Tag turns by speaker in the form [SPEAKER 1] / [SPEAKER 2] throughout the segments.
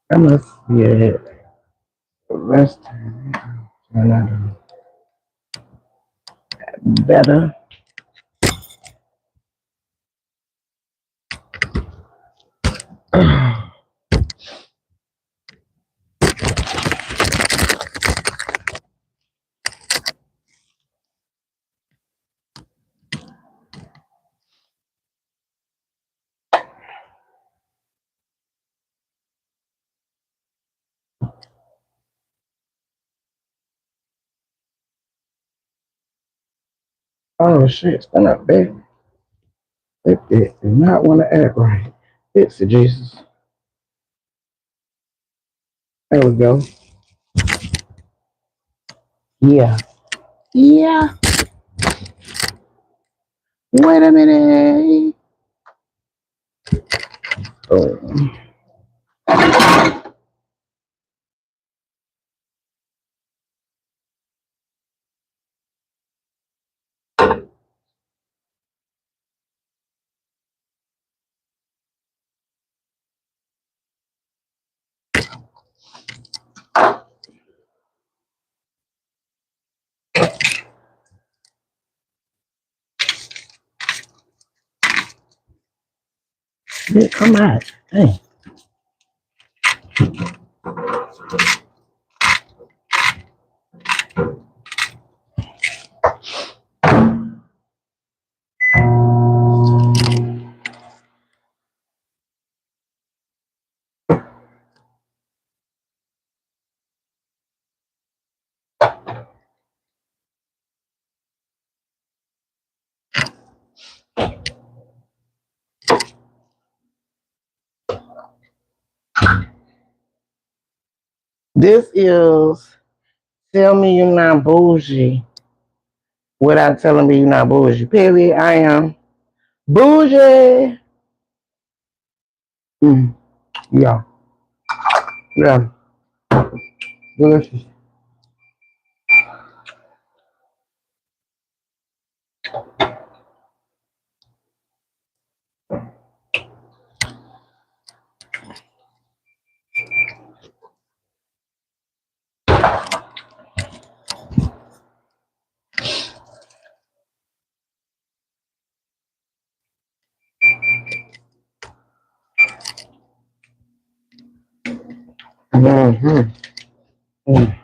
[SPEAKER 1] That must be it. Let's turn that better. Oh shit, stand up, baby. It do not want to act right. Fix it, Jesus. There we go. Yeah. Yeah. Wait a minute. Oh. Shit, come on. Dang. This is tell me you're not bougie without telling me you're not bougie. Period. I am bougie. Mm. Yeah. Yeah. Delicious. Mm-hmm. Mm.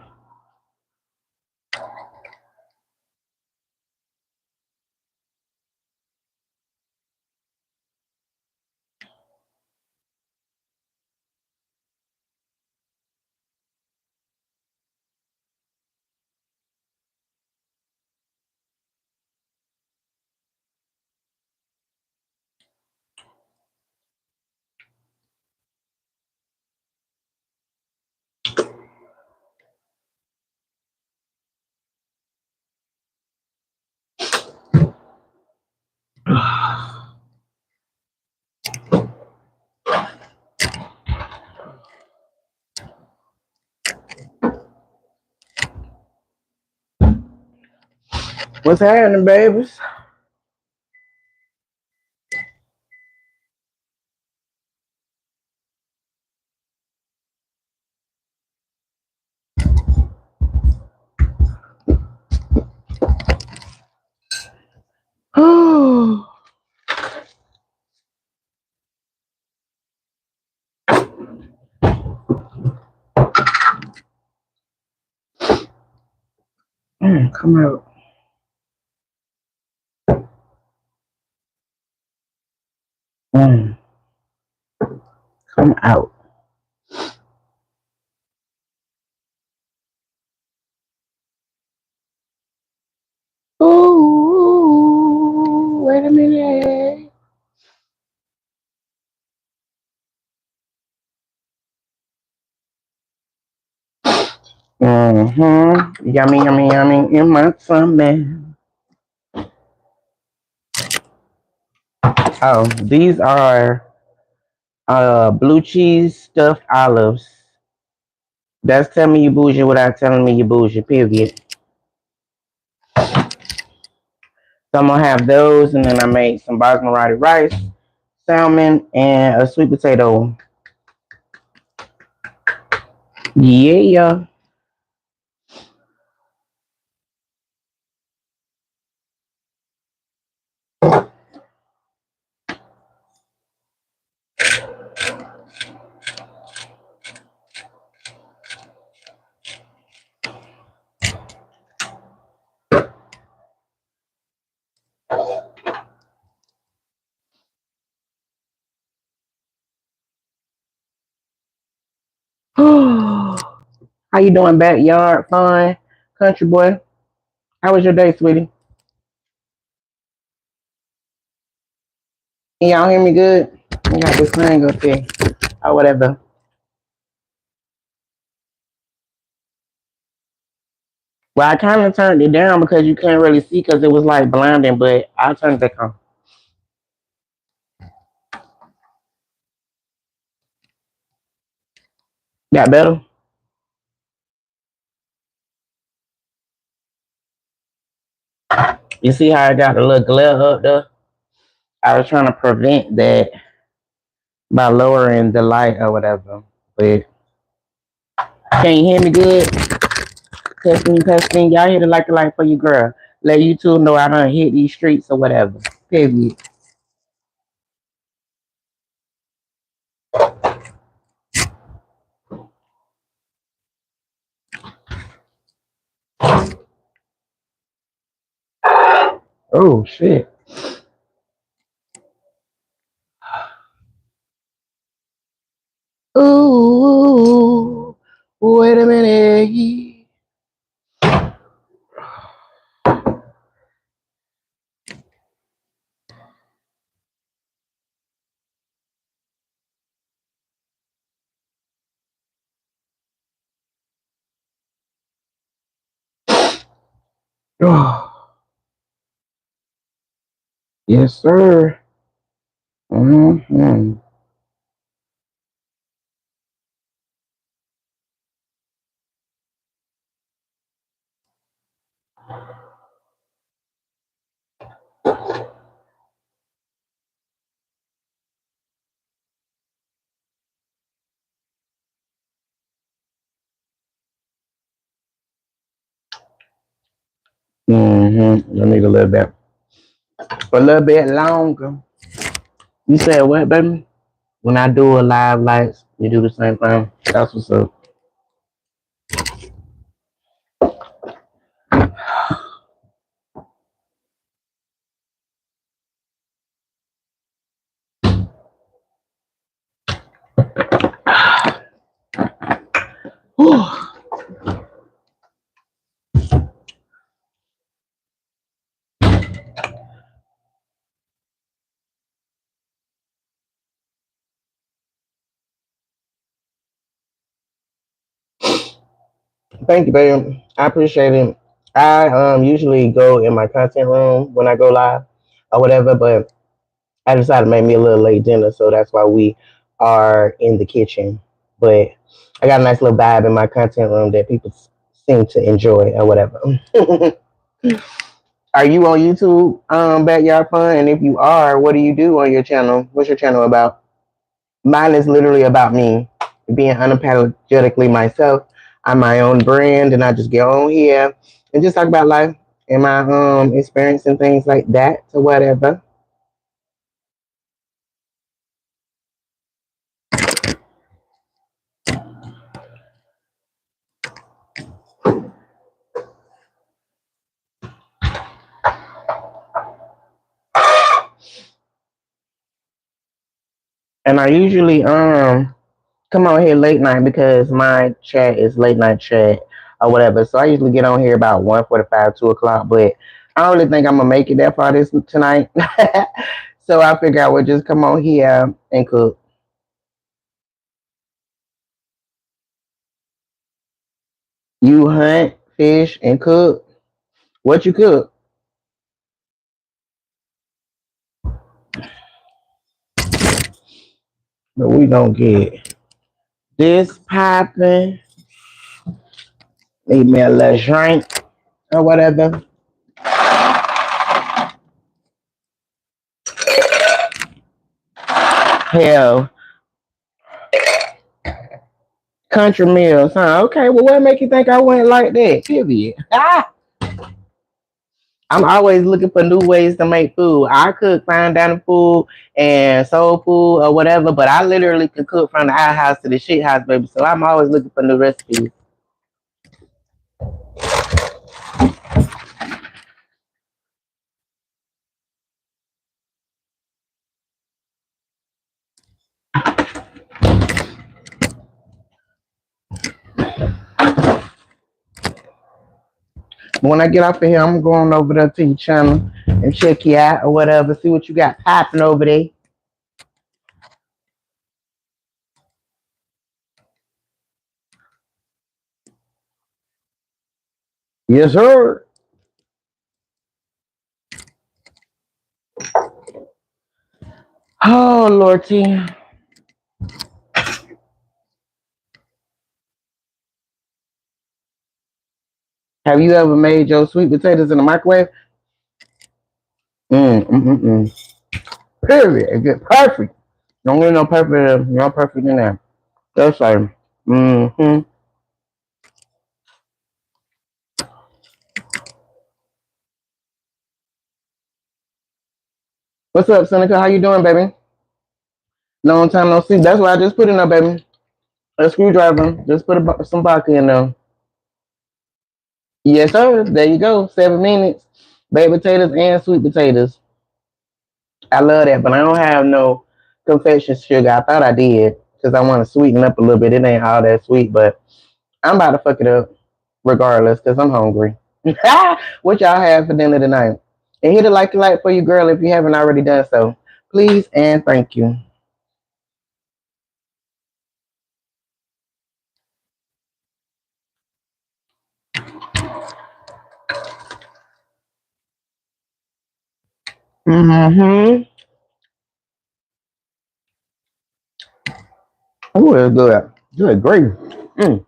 [SPEAKER 1] What's happening, babies? Oh, come out. Mm, come out. Ooh, wait a minute. Mm-hmm. Yummy, yummy, yummy in my tummy. Oh, these are blue cheese stuffed olives. That's telling me you bougie without telling me you bougie, period. So I'm gonna have those, and then I made some basmati rice, salmon, and a sweet potato Yeah. How you doing, backyard fun, country boy? How was your day, sweetie? Can y'all hear me good? I got this thing up here or whatever. Well, I kind of turned it down because you couldn't really see because it was like blinding, but I turned it back on. Got better? You see how I got a little glare up there? I was trying to prevent that by lowering the light or whatever. But can you hear me good? Testing, testing. Y'all hit the light for you, girl. Let you two know I done hit these streets or whatever. Period. Oh shit. Ooh, wait a minute. Oh, yes, sir. Mm-hmm. Mm-hmm. I need a little bit longer. You said what, baby? When I do a live lights, you do the same thing. That's what's up. Thank you, baby. I appreciate it. I usually go in my content room when I go live or whatever, but I decided to make me a little late dinner, so that's why we are in the kitchen. But I got a nice little vibe in my content room that people seem to enjoy or whatever. Are you on YouTube, Backyard Fun? And if you are, what do you do on your channel? What's your channel about? Mine is literally about me being unapologetically myself. I'm my own brand, and I just get on here and just talk about life and my experience and things like that, or whatever. And I usually come on here late night because my chat is late night chat or whatever. So I usually get on here about 1:45, 2 o'clock, but I don't really think I'm gonna make it that far this tonight. So I figure I would just come on here and cook. You hunt, fish, and cook. What you cook? But we gonna get this popping. Need me a little drink or whatever. Hell, Country meals, huh? Okay, well, what make you think I went like that? Period. Ah, I'm always looking for new ways to make food. I cook fine dining food and soul food or whatever, but I literally can cook from the outhouse to the shit house, baby. So I'm always looking for new recipes. But when I get off of here, I'm going over there to your channel and check you out or whatever, see what you got popping over there. Yes, sir. Oh, Lord T. Have you ever made your sweet potatoes in the microwave? Mm. Period. It get perfect. Don't get no perfect in there. That's like, mm-hmm. What's up, Seneca? How you doing, baby? Long time no see. That's why I just put in there, baby. A screwdriver. Just put some vodka in there. Yes, sir. There you go. 7 minutes. Baked potatoes and sweet potatoes. I love that, but I don't have no confection sugar. I thought I did because I want to sweeten up a little bit. It ain't all that sweet, but I'm about to fuck it up regardless because I'm hungry. What y'all have for dinner tonight? And hit it like you like for you, girl, if you haven't already done so. Please and thank you. Mm-hmm. Oh, it's good. Good grief. Mm.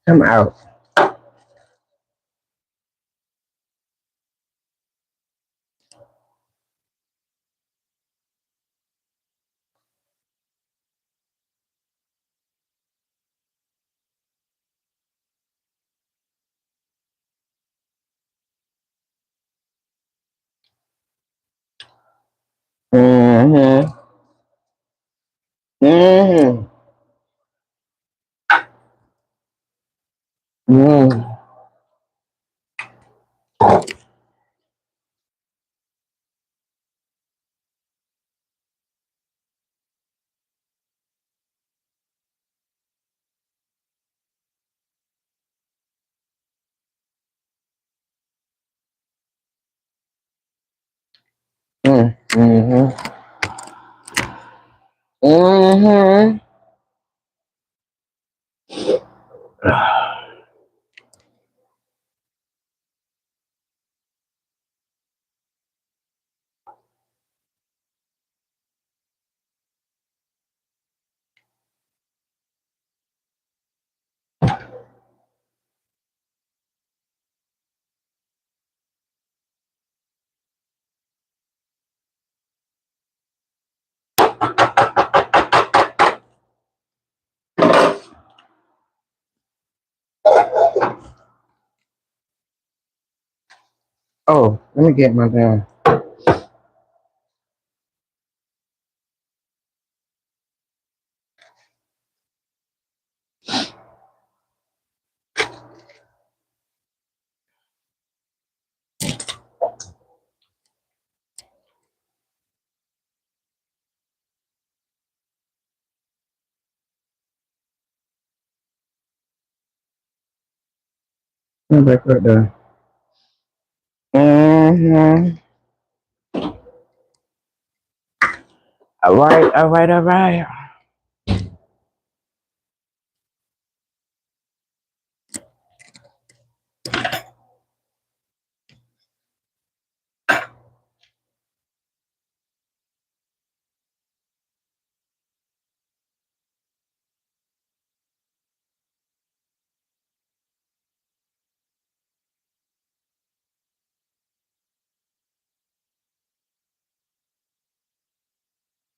[SPEAKER 1] Come out. Mm-hmm. Mm-hmm. Mm-hmm. Mm-hmm. Mm-hmm. Oh, let me get my damn. Back right there. Mm-hmm. All right, all right, all right.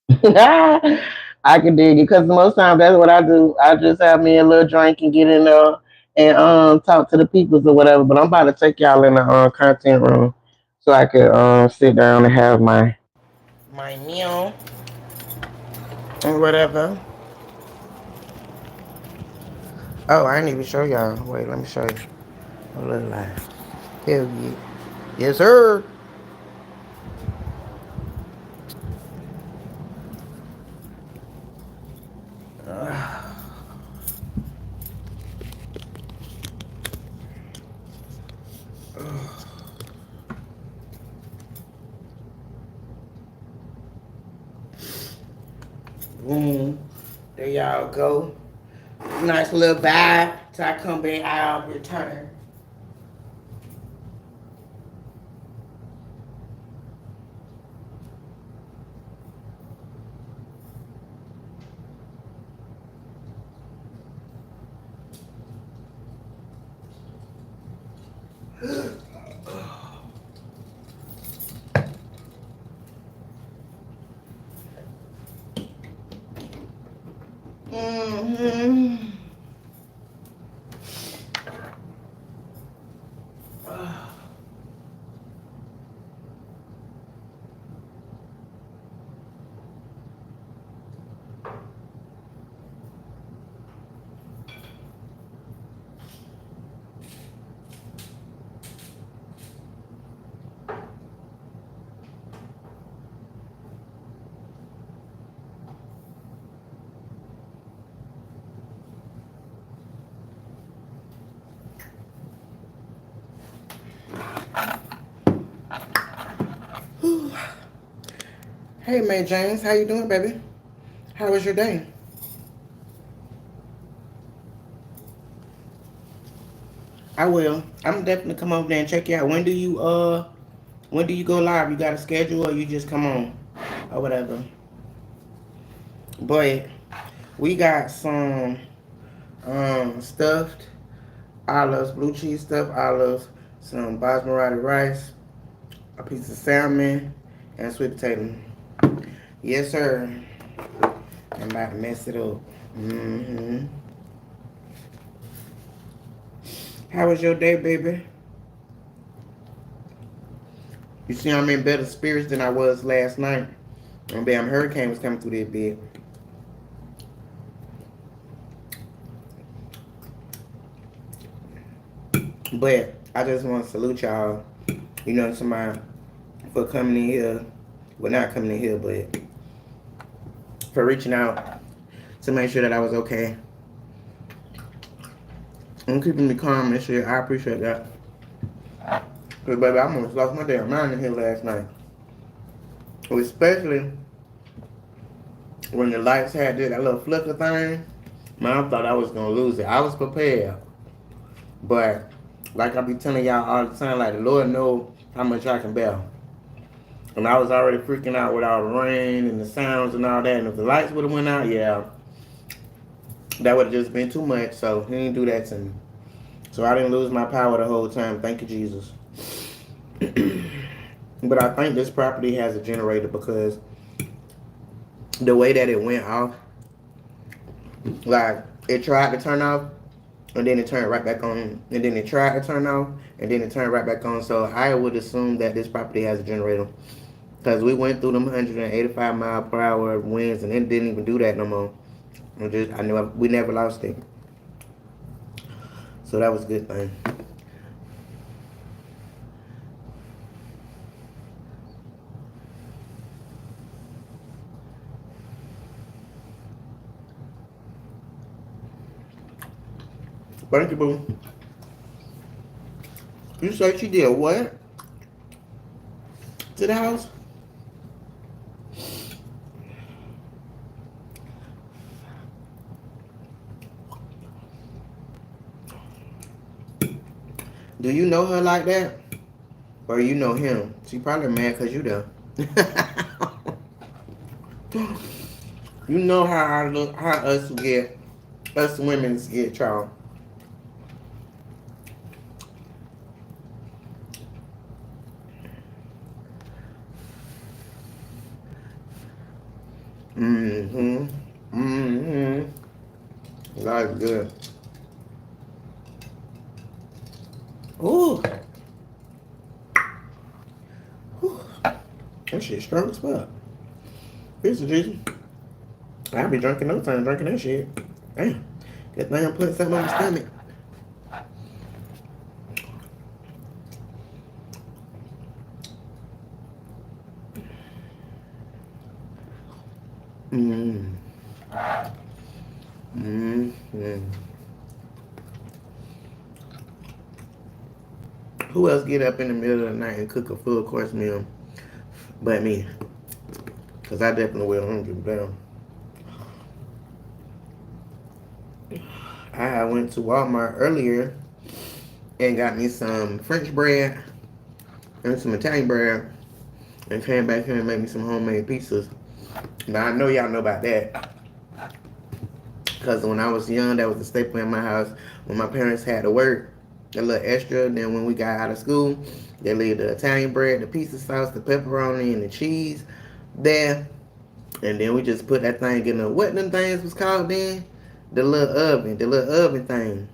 [SPEAKER 1] I can dig it because most times that's what I do. I just have me a little drink and get in there and talk to the peoples or whatever. But I'm about to take y'all in the content room so I could sit down and have my meal or whatever. Oh, I didn't even show y'all. Wait, let me show you. A little like, hell yeah, yes sir. Boom. There y'all go. Nice little vibe. So I come back, I'll return. Mm-hmm. Hey, May James, how you doing, baby? How was your day? I will. I'm definitely come over there and check you out. When do you go live? You got a schedule or you just come on or whatever? But we got some stuffed olives, blue cheese stuffed olives, some basmati rice, a piece of salmon, and sweet potato. Yes, sir. I'm about to mess it up. Mm-hmm. How was your day, baby? You see, I'm in better spirits than I was last night. And damn hurricane was coming through that bed. But I just want to salute y'all. You know, somebody for coming in here. Well, not coming in here, but for reaching out to make sure that I was okay and keeping me calm and shit. I appreciate that. Cause baby, I almost lost my damn mind in here last night. Especially when the lights had that little flicker thing. Man, I thought I was gonna lose it. I was prepared, but like I be telling y'all all the time, like the Lord know how much I can bear. And I was already freaking out with all the rain and the sounds and all that. And if the lights would have went out, yeah, that would have just been too much. So he didn't do that to me. So I didn't lose my power the whole time. Thank you, Jesus. But I think this property has a generator because the way that it went off, like it tried to turn off and then it turned right back on, and then it tried to turn off and then it turned right back on. So I would assume that this property has a generator because we went through them 185-mile-per-hour winds and it didn't even do that no more. I knew we never lost it, so that was a good thing. Thank you, boo. You said she did what to the house? Do you know her like that? Or you know him? She probably mad because you there. You know how I look, how us women get, y'all. Mm-hmm. Mm-hmm. That's good. Ooh. Ooh. That shit strong as fuck. This is Jesus. I'll be drinking no time drinking that shit. Damn. Good thing I'm putting something on my stomach. Mmm. Mmm. Who else get up in the middle of the night and cook a full course meal but me? Because I definitely will. I don't give a damn. I went to Walmart earlier and got me some French bread and some Italian bread and came back here and made me some homemade pizzas. Now, I know y'all know about that because when I was young, that was a staple in my house. When my parents had to work, a little extra. Then when we got out of school, they leave the Italian bread, the pizza sauce, the pepperoni, and the cheese there. And then we just put that thing in the, what them things was called then? The little oven thing.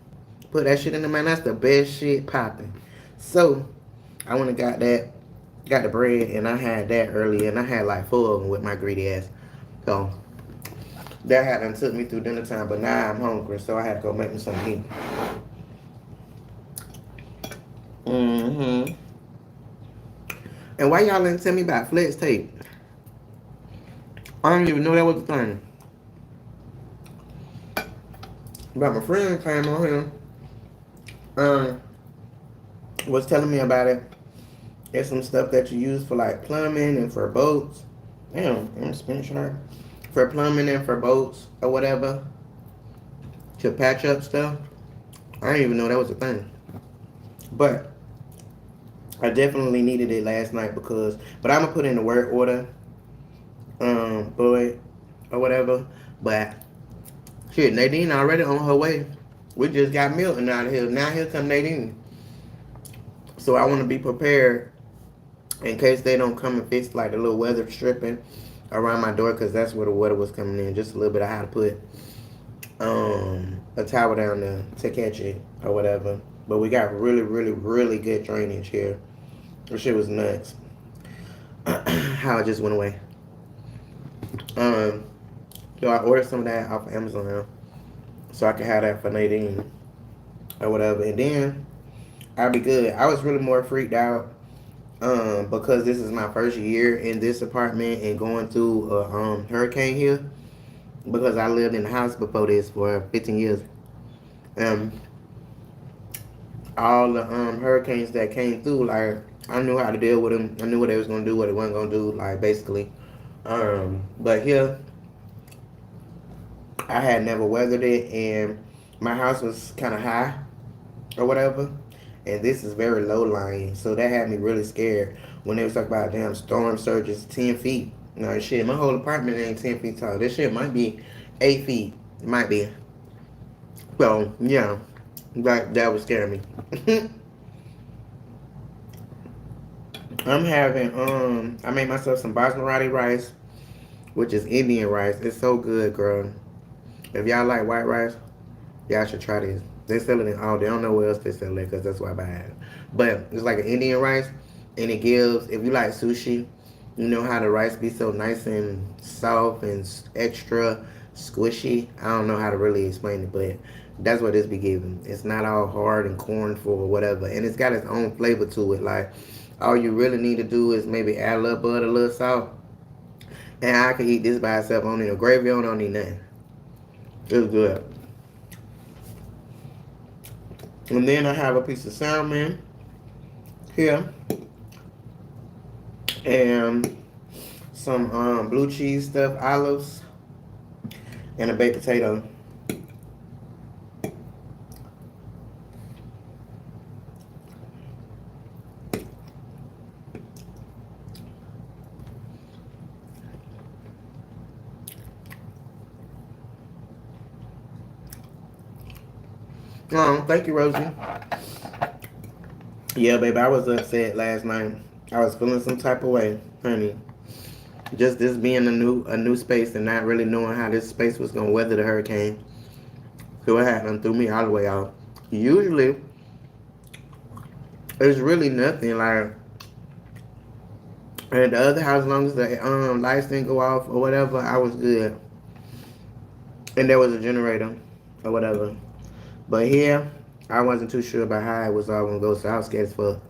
[SPEAKER 1] Put that shit in the man. That's the best shit popping. So I went and got the bread, and I had that earlier, and I had like 4 of them with my greedy ass. So that had done took me through dinner time, but now I'm hungry, so I had to go make me something to eat. Mm-hmm. And why y'all didn't tell me about flex tape? I didn't even know that was a thing. But my friend came on here, was telling me about it. It's some stuff that you use for like plumbing and for boats. Damn, I'm spinning sharp. For plumbing and for boats or whatever. To patch up stuff. I didn't even know that was a thing. But I definitely needed it last night because, but I'm gonna put in the work order, for it or whatever. But shit, Nadine already on her way. We just got Milton out of here. Now here come Nadine. So I want to be prepared in case they don't come and fix like the little weather stripping around my door because that's where the water was coming in. Just a little bit of how to put a towel down there to catch it or whatever. But we got really, really, really good drainage here. This shit was nuts. How it just went away. Um, so I ordered some of that off of Amazon now, so I can have that for Nadine or whatever, and then I'll be good. I was really more freaked out because this is my first year in this apartment and going through a hurricane here because I lived in the house before this for 15 years. Um, all the hurricanes that came through, like I knew how to deal with them. I knew what they was gonna do, what they wasn't gonna do, like basically. But here I had never weathered it, and my house was kind of high or whatever, and this is very low lying, so that had me really scared when they was talking about damn storm surges 10 feet. No shit, my whole apartment ain't 10 feet tall. This shit might be 8 feet. It might be. So yeah, that was scaring me. I'm having I made myself some basmati rice, which is Indian rice. It's so good, girl. If y'all like white rice, y'all should try this. They sell it in all. They don't know where else they sell it because that's why I buy it. But it's like an Indian rice, and it gives. If you like sushi, you know how the rice be so nice and soft and extra squishy. I don't know how to really explain it, but that's what this be giving. It's not all hard and cornful or whatever, and it's got its own flavor to it. Like all you really need to do is maybe add a little butter, a little salt, and I can eat this by itself. I don't need no gravy on. I don't need nothing. It's good. And then I have a piece of salmon here and some blue cheese stuffed olives and a baked potato. Thank you, Rosie. Yeah, baby, I was upset last night. I was feeling some type of way, honey. Just this being a new space and not really knowing how this space was gonna weather the hurricane. So it happened threw me all the way out. Usually it's really nothing like at the other house, as long as the lights didn't go off or whatever, I was good. And there was a generator or whatever. But here, I wasn't too sure about how it was all gonna go, so I was scared as fuck.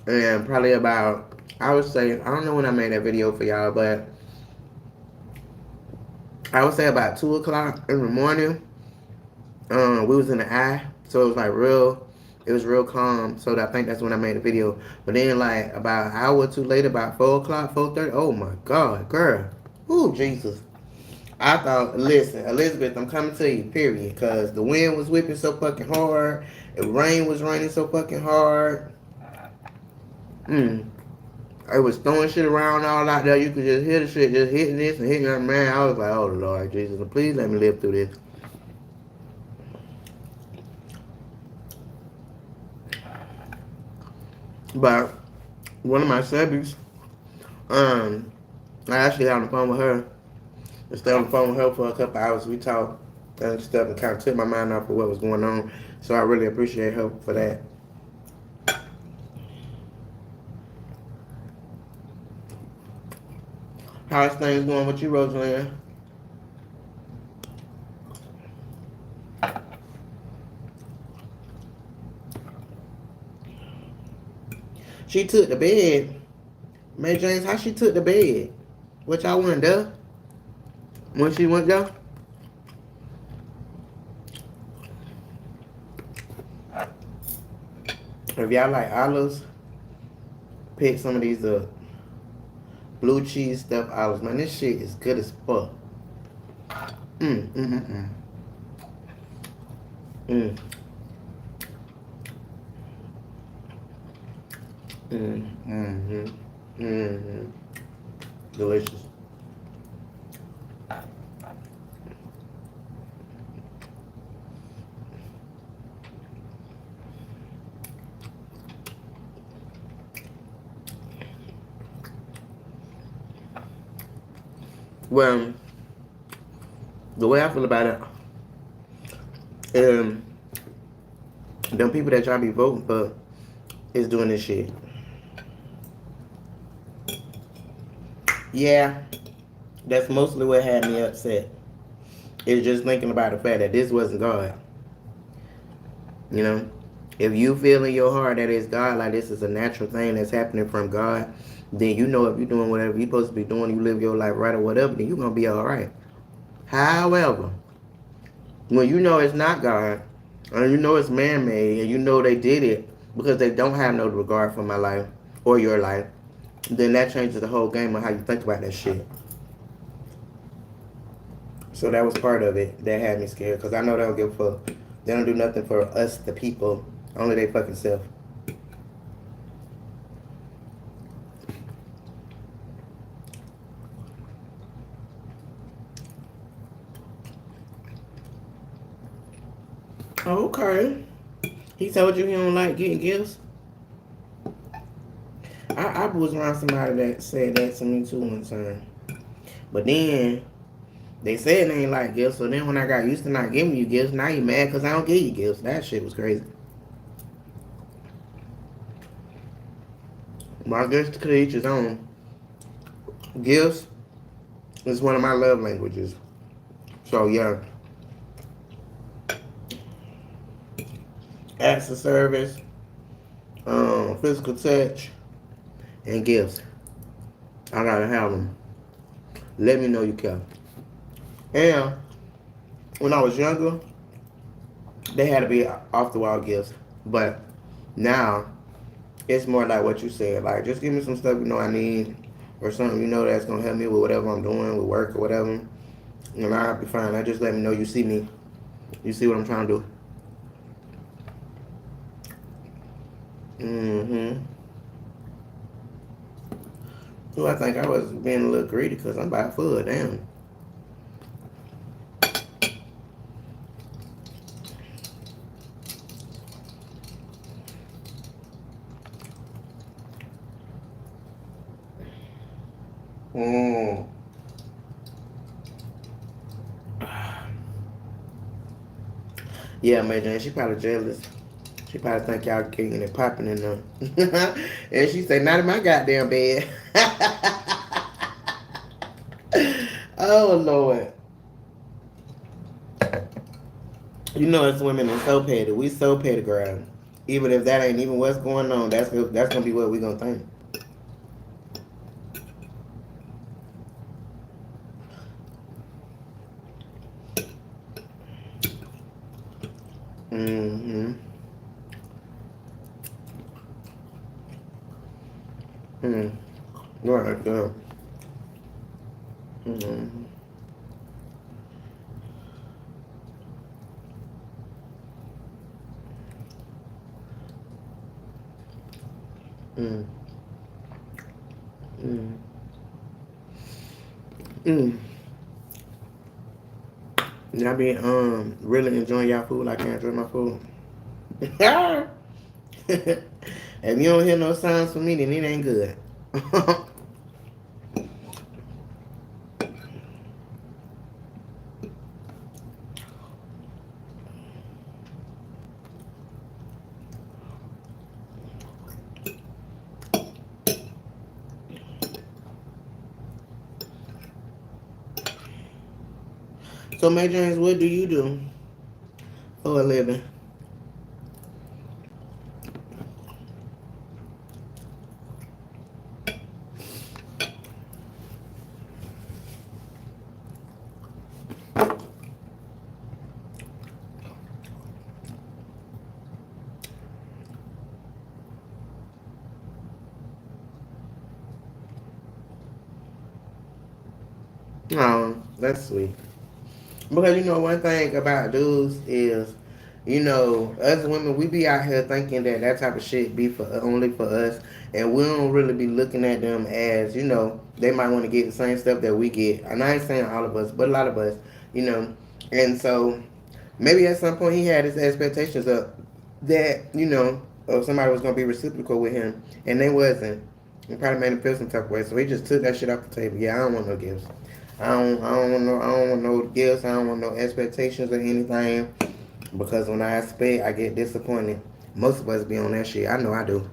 [SPEAKER 1] And probably about, I would say, I don't know when I made that video for y'all, but I would say about 2 o'clock in the morning. We was in the eye, so it was like real. It was real calm. So I think that's when I made the video. But then like about an hour or two later, about 4 o'clock, 4:30. Oh my God, girl. Ooh, Jesus. I thought, listen, Elizabeth, I'm coming to you, period. Because the wind was whipping so fucking hard. The rain was raining so fucking hard. I was throwing shit around all out there. You could just hear the shit just hitting this and hitting that. Man, I was like, oh, Lord Jesus, please let me live through this. But one of my subbies, I actually got on the phone with her. I stayed on the phone with her for a couple hours. We talked and stuff and kind of took my mind off of what was going on. So I really appreciate her for that. How's things going with you, Rosaline? She took the bed. May James, how she took the bed? What y'all went there? When she went there? If y'all like olives, pick some of these up. Blue cheese stuffed olives. Man, this shit is good as fuck. Mm, mm, mm, mm. Mm. Mm, mm-hmm. Mm-hmm. Delicious. Well, the way I feel about it, them people that y'all be voting for is doing this shit. Yeah, that's mostly what had me upset. It's just thinking about the fact that this wasn't God. You know, if you feel in your heart that it's God, like this is a natural thing that's happening from God, then you know if you're doing whatever you're supposed to be doing, you live your life right or whatever, then you're gonna be all right. However, when you know it's not God, and you know it's man-made, and you know they did it because they don't have no regard for my life or your life, then that changes the whole game on how you think about that shit. So that was part of it that had me scared because I know they don't give a fuck. They don't do nothing for us, the people. Only they fucking self. Okay. He told you he don't like getting gifts? I was around somebody that said that to me too one time. But then they said they ain't like gifts. So then when I got used to not giving you gifts, now you mad because I don't give you gifts. That shit was crazy. But I guess to each his own. Gifts is one of my love languages. So yeah. Acts of service, physical touch, and gifts. I gotta have them. Let me know you care. And when I was younger, they had to be off the wall gifts. But now it's more like what you said. Like just give me some stuff you know I need, or something you know that's gonna help me with whatever I'm doing with work or whatever. And I'll be fine. I just let me know you see me. You see what I'm trying to do. Mm-hmm. So I think I was being a little greedy because I'm about full. Damn. Yeah, man, she probably jealous. She probably think y'all kicking and popping in them. And she say, not in my goddamn bed. Oh, Lord. You know us women are so petty. We so petty, girl. Even if that ain't even what's going on, that's gonna be what we gonna think. Mm-hmm. Mm. Right, girl. Mm-hmm. Mm. Mm. Mm. Y'all be really enjoying y'all food like I enjoy my food. If you don't hear no sounds from me, then it ain't good. So, May James, what do you do for a living? Oh, that's sweet. Because you know one thing about dudes is, us women we be out here thinking that that type of shit be for only for us, and we don't really be looking at them as they might want to get the same stuff that we get. And I ain't saying all of us, but a lot of us, you know. And so maybe at some point he had his expectations up that somebody was gonna be reciprocal with him, and they wasn't. It probably made him feel some type of way, so he just took that shit off the table. Yeah, I don't want no gifts. I don't want no gifts. I don't want no expectations or anything. Because when I expect, I get disappointed. Most of us be on that shit. I know I do.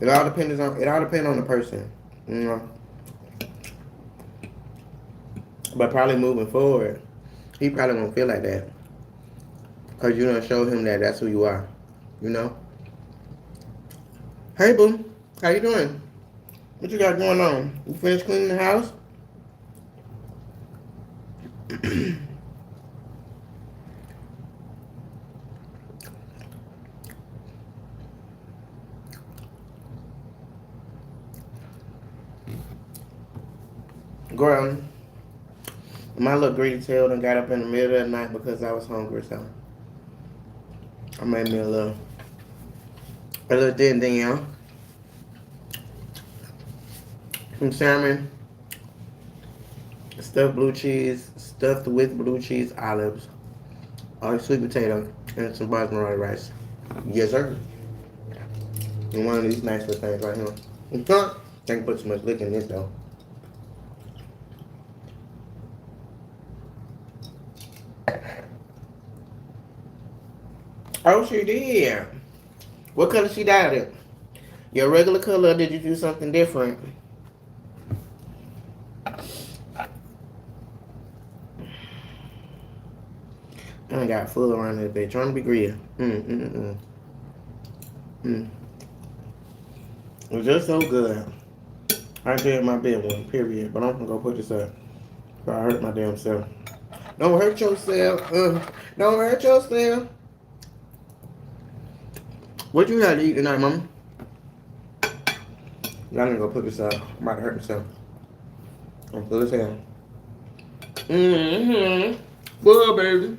[SPEAKER 1] It all depends on the person, you know. But probably moving forward, he probably won't feel like that because you don't show him that that's who you are, you know. Hey boo, how you doing? What you got going on? You finished cleaning the house? Girl, my little greedy tail done got up in the middle of the night because I was hungry, so I made me a little din din, some salmon, stuffed blue cheese, stuffed with blue cheese olives, or sweet potato, and some basmati rice. Yes, sir. And one of these nice little things right here. Can't put too much liquor in this though. Oh, she did. What color she dyed it? Your regular color, or did you do something different? I got full around this bitch. Trying to be greedy. Mm. It was just so good. I did my bed one, period. But I'm gonna go put this up. Before I hurt my damn self. Don't hurt yourself. Don't hurt yourself. What you got to eat tonight, mama? Y'all gonna go put this up. I'm about to hurt myself. I'm full as hell. Mm-hmm. Well, baby.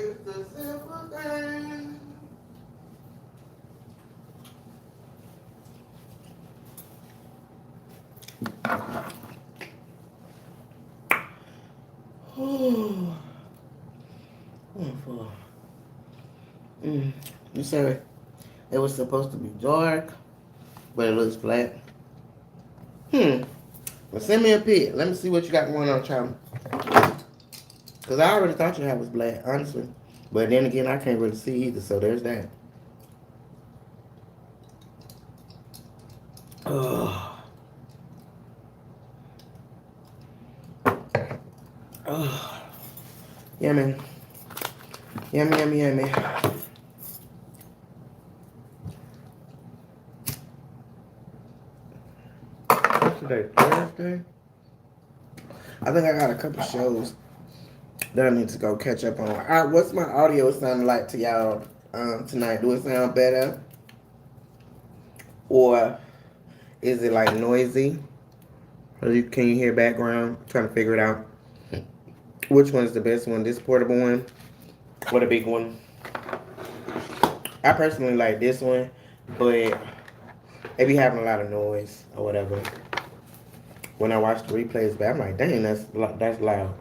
[SPEAKER 1] It's a simple thing. You said it was supposed to be dark, but it looks flat. Well, send me a pic. Let me see what you got going on, child. Because I already thought your hair was black, honestly. But then again, I can't really see either, so there's that. Oh. Oh. Yummy. Yummy, yummy, yummy. What's today? Thursday? I think I got a couple shows that I need to go catch up on. What's my audio sounding like to y'all tonight? Do it sound better? Or is it like noisy? Can you hear background? I'm trying to figure it out. Which one is the best one? This portable one or the big one? I personally like this one, but it be having a lot of noise or whatever. When I watch the replays back, I'm like, dang, that's loud.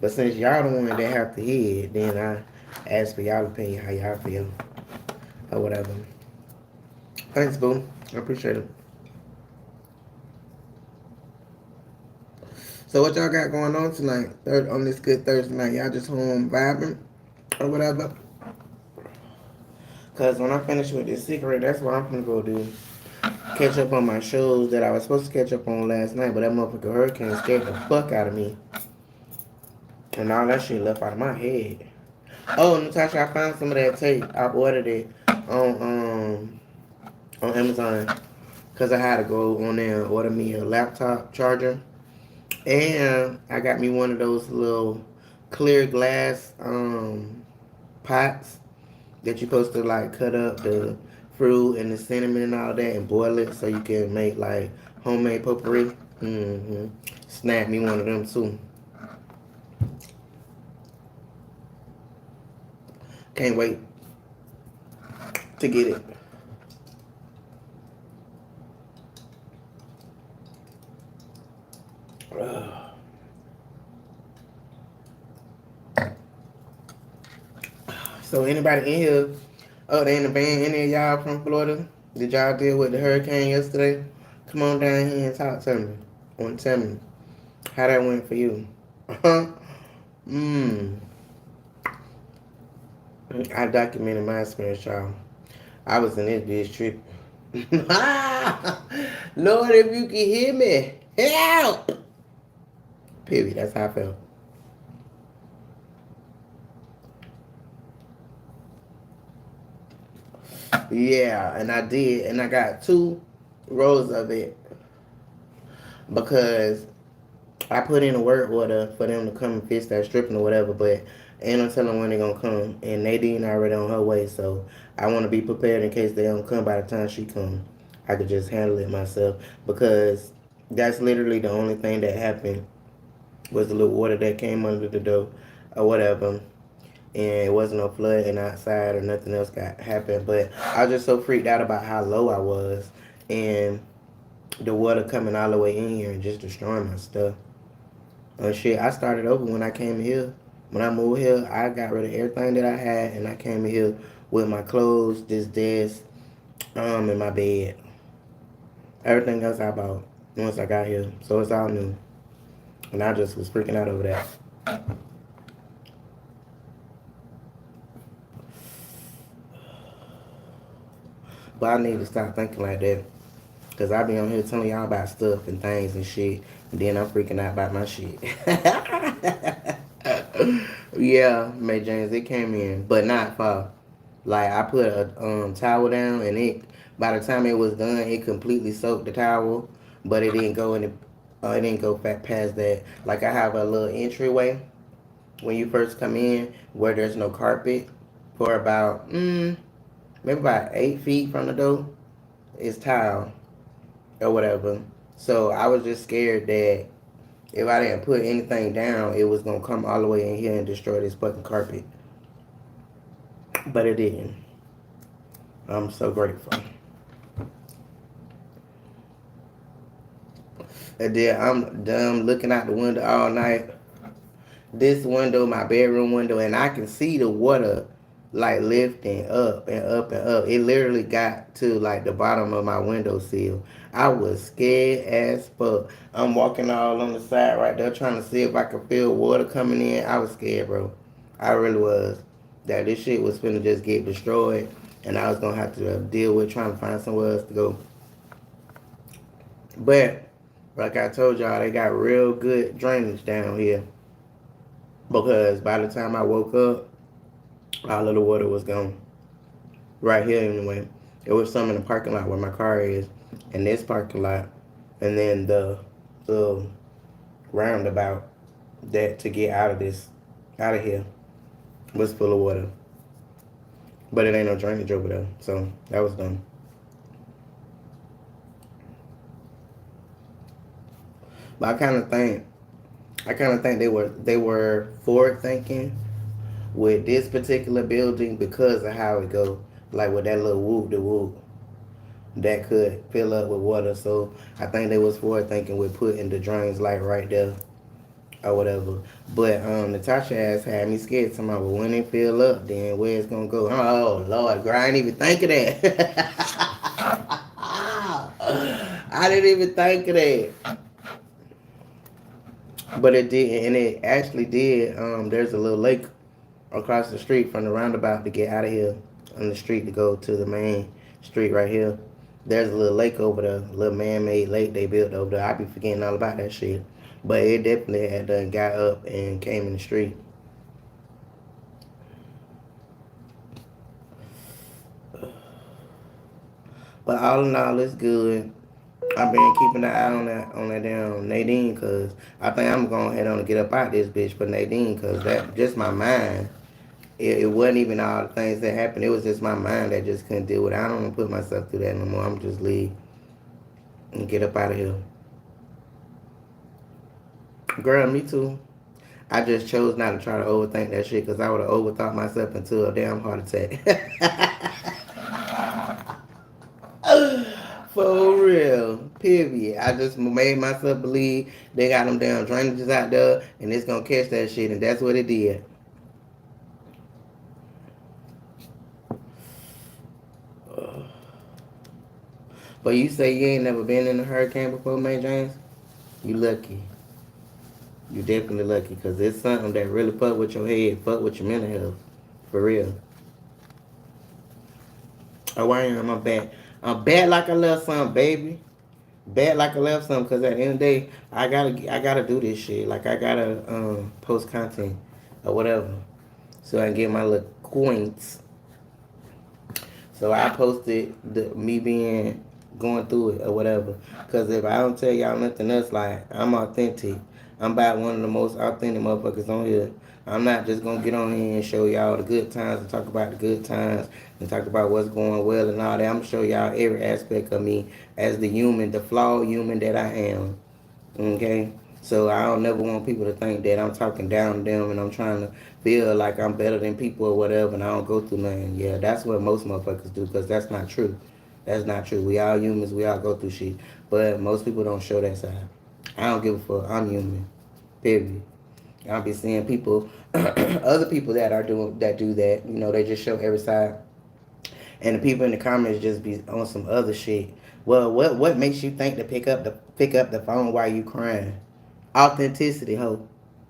[SPEAKER 1] But since y'all the one that have to hear it, then I ask for y'all opinion, how y'all feel or whatever. Thanks, boo. I appreciate it. So what y'all got going on tonight? On this good Thursday night, y'all just home vibing or whatever? Cause when I finish with this cigarette, that's what I'm gonna go do. Catch up on my shows that I was supposed to catch up on last night, but that motherfucker hurricane scared the fuck out of me. And all that shit left out of my head. Oh, Natasha, I found some of that tape. I ordered it on Amazon. Cause I had to go on there and order me a laptop charger. And I got me one of those little clear glass pots that you're supposed to like cut up the fruit and the cinnamon and all that and boil it so you can make like homemade potpourri. Snap me one of them too. Can't wait to get it. So anybody in here, other than the band, any of y'all from Florida? Did y'all deal with the hurricane yesterday? Come on down here and talk to me. And tell me how that went for you. I documented my experience, y'all. I was in this bitch trip. Lord, if you can hear me, help! Period. That's how I felt. Yeah, and I did, and I got 2 rows of it because I put in a work order for them to come and fix that stripping or whatever, but ain't no telling when they're gonna come. And Nadine already on her way, so I want to be prepared in case they don't come by the time she come. I could just handle it myself because that's literally the only thing that happened was the little water that came under the door or whatever. And it wasn't no flooding outside or nothing else got happened. But I was just so freaked out about how low I was and the water coming all the way in here and just destroying my stuff. Shit, I started over when I came here. When I moved here, I got rid of everything that I had and I came here with my clothes, this desk, and my bed. Everything else I bought once I got here. So it's all new. And I just was freaking out over that. But I need to stop thinking like that. Because I be on here telling y'all about stuff and things and shit. And then I'm freaking out about my shit. Yeah, May James, it came in. But not far. Like, I put a towel down and it, by the time it was done, it completely soaked the towel. But it didn't go it didn't go past that. Like, I have a little entryway when you first come in where there's no carpet for about, maybe about 8 feet from the door. It's tile or whatever. So I was just scared that if I didn't put anything down, it was gonna come all the way in here and destroy this fucking carpet. But it didn't. I'm so grateful. And then I'm dumb looking out the window all night. This window, my bedroom window, and I can see the water like lifting up and up and up. It literally got to like the bottom of my window sill. I was scared as fuck. I'm walking all on the side right there trying to see if I could feel water coming in. I was scared, bro. I really was. That this shit was finna just get destroyed and I was gonna have to deal with trying to find somewhere else to go. But like I told y'all, they got real good drainage down here because by the time I woke up, all of the water was gone. Right here, anyway. There was some in the parking lot where my car is, and this parking lot, and then the roundabout that to get out of here, was full of water. But it ain't no drainage over there, so that was dumb. But I kind of think they were forward thinking with this particular building because of how it go, like with that little whoop the whoop that could fill up with water. So I think they was forward thinking with putting the drains like right there or whatever. But Natasha ass had me scared. Somehow, well, when it fill up, then where it's gonna go? Oh Lord, girl, I didn't even think of that. I didn't even think of that. But it did, and it actually did. There's a little lake across the street from the roundabout to get out of here on the street to go to the main street right here. There's a little lake over there, a little man-made lake they built over there. I be forgetting all about that shit. But it definitely had done got up and came in the street. But all in all, it's good. I've been keeping an eye on that damn Nadine, cause I think I'm going ahead on and get up out this bitch for Nadine, cause that just my mind. It wasn't even all the things that happened. It was just my mind that just couldn't deal with it. I don't want to put myself through that no more. I'm just leave and get up out of here. Girl, me too. I just chose not to try to overthink that shit because I would have overthought myself into a damn heart attack. For real. Period. I just made myself believe they got them damn drainages out there and it's gonna catch that shit, and that's what it did. But you say you ain't never been in a hurricane before, May James? You lucky. You definitely lucky because it's something that really fuck with your head, fuck with your mental health. For real. Oh, I am. I'm bad. I'm bad like I love something, baby. Bad like I love something because at the end of the day, I gotta do this shit. Like I gotta post content or whatever so I can get my little coins. So I posted me being going through it or whatever. Cause if I don't tell y'all nothing else, like I'm authentic. I'm about one of the most authentic motherfuckers on here. I'm not just gonna get on here and show y'all the good times and talk about the good times and talk about what's going well and all that. I'm gonna show y'all every aspect of me as the human, the flawed human that I am. Okay? So I don't never want people to think that I'm talking down to them and I'm trying to feel like I'm better than people or whatever and I don't go through nothing. Yeah, that's what most motherfuckers do because that's not true. That's not true. We all humans. We all go through shit. But most people don't show that side. I don't give a fuck. I'm human. Period. I'll be seeing people, other people that do that. You know, they just show every side, and the people in the comments just be on some other shit. Well, what makes you think to pick up the phone while you crying? Authenticity, ho.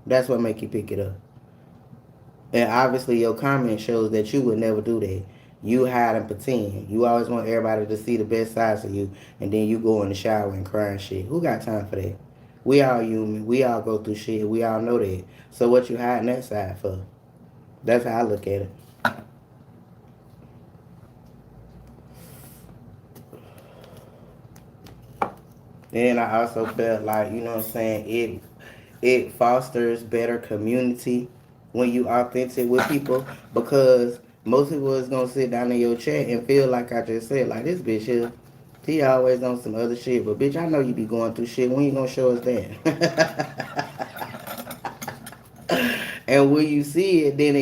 [SPEAKER 1] That's what make you pick it up. And obviously, your comment shows that you would never do that. You hide and pretend. You always want everybody to see the best sides of you, and then you go in the shower and cry and shit. Who got time for that? We all human. We all go through shit. We all know that. So what you hiding that side for? That's how I look at it. And I also felt like, you know what I'm saying, it fosters better community when you authentic with people because most people is gonna sit down in your chat and feel like I just said, like this bitch here, he always on some other shit, but bitch, I know you be going through shit. When you gonna show us that? And when you see it, then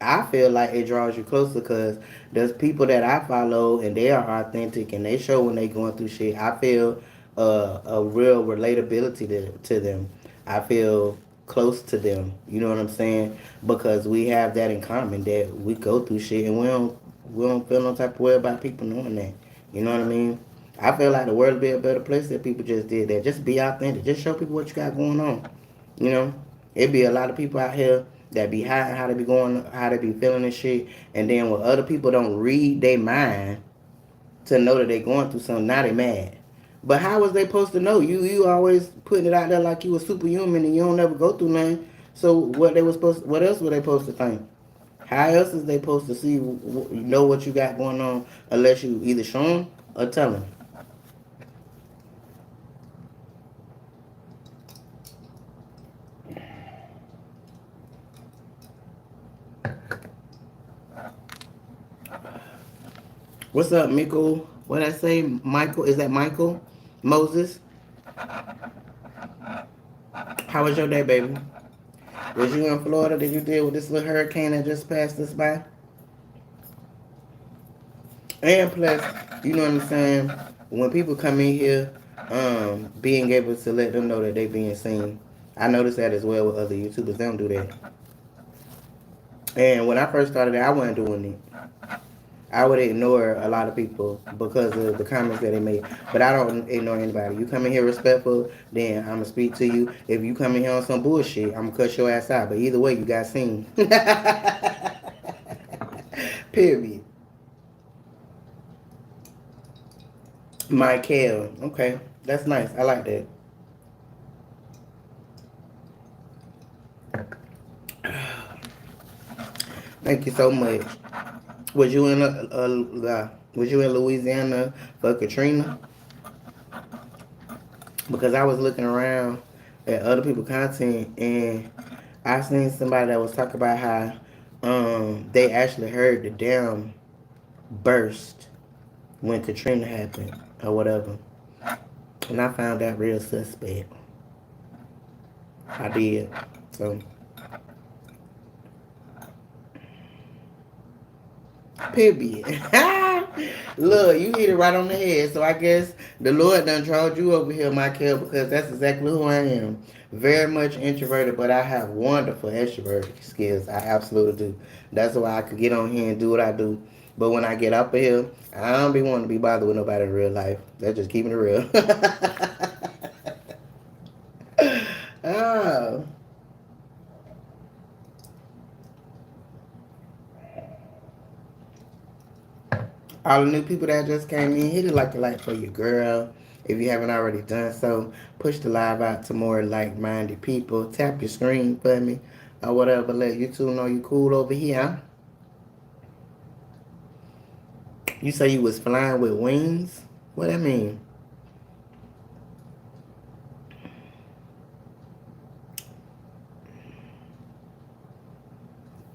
[SPEAKER 1] I feel like it draws you closer because there's people that I follow and they are authentic and they show when they going through shit. I feel
[SPEAKER 2] a real relatability to them. I feel close to them. You know what I'm saying? Because we have that in common that we go through shit and we don't feel no type of way about people knowing that. You know what I mean? I feel like the world would be a better place if people just did that. Just be authentic. Just show people what you got going on. You know, it'd be a lot of people out here that be hiding how they be going, how they be feeling and shit. And then when other people don't read their mind to know that they going through something, now they mad. But how was they supposed to know? You always putting it out there like you were superhuman and you don't never go through nothing. So what else were they supposed to think? How else is they supposed to see know what you got going on unless you either show them or tell them? What's up, Michael? What I say, Michael? Is that Michael Moses? How was your day, baby? Was you in Florida? Did you deal with this little hurricane that just passed us by? And plus, you know what I'm saying? When people come in here, being able to let them know that they being seen. I noticed that as well with other YouTubers. They don't do that. And when I first started, I wasn't doing it. I would ignore a lot of people because of the comments that they made. But I don't ignore anybody. You come in here respectful, then I'm gonna speak to you. If you come in here on some bullshit, I'm gonna cut your ass out. But either way, you got seen. Period. Michael. Okay, that's nice. I like that. Thank you so much. Was you in was you in Louisiana for Katrina? Because I was looking around at other people's content and I seen somebody that was talking about how they actually heard the dam burst when Katrina happened or whatever. And I found that real suspect. I did. So period. Look, you hit it right on the head. So I guess the Lord done drawed you over here, Michael, because that's exactly who I am. Very much introverted, but I have wonderful extroverted skills. I absolutely do. That's why I could get on here and do what I do. But when I get up here, I don't be wanting to be bothered with nobody in real life. That's just keeping it real. Oh. All the new people that just came in, hit it like the light for your girl. If you haven't already done so, push the live out to more like-minded people. Tap your screen for me or whatever. Let YouTube know you cool over here. You say you was flying with wings? What that mean?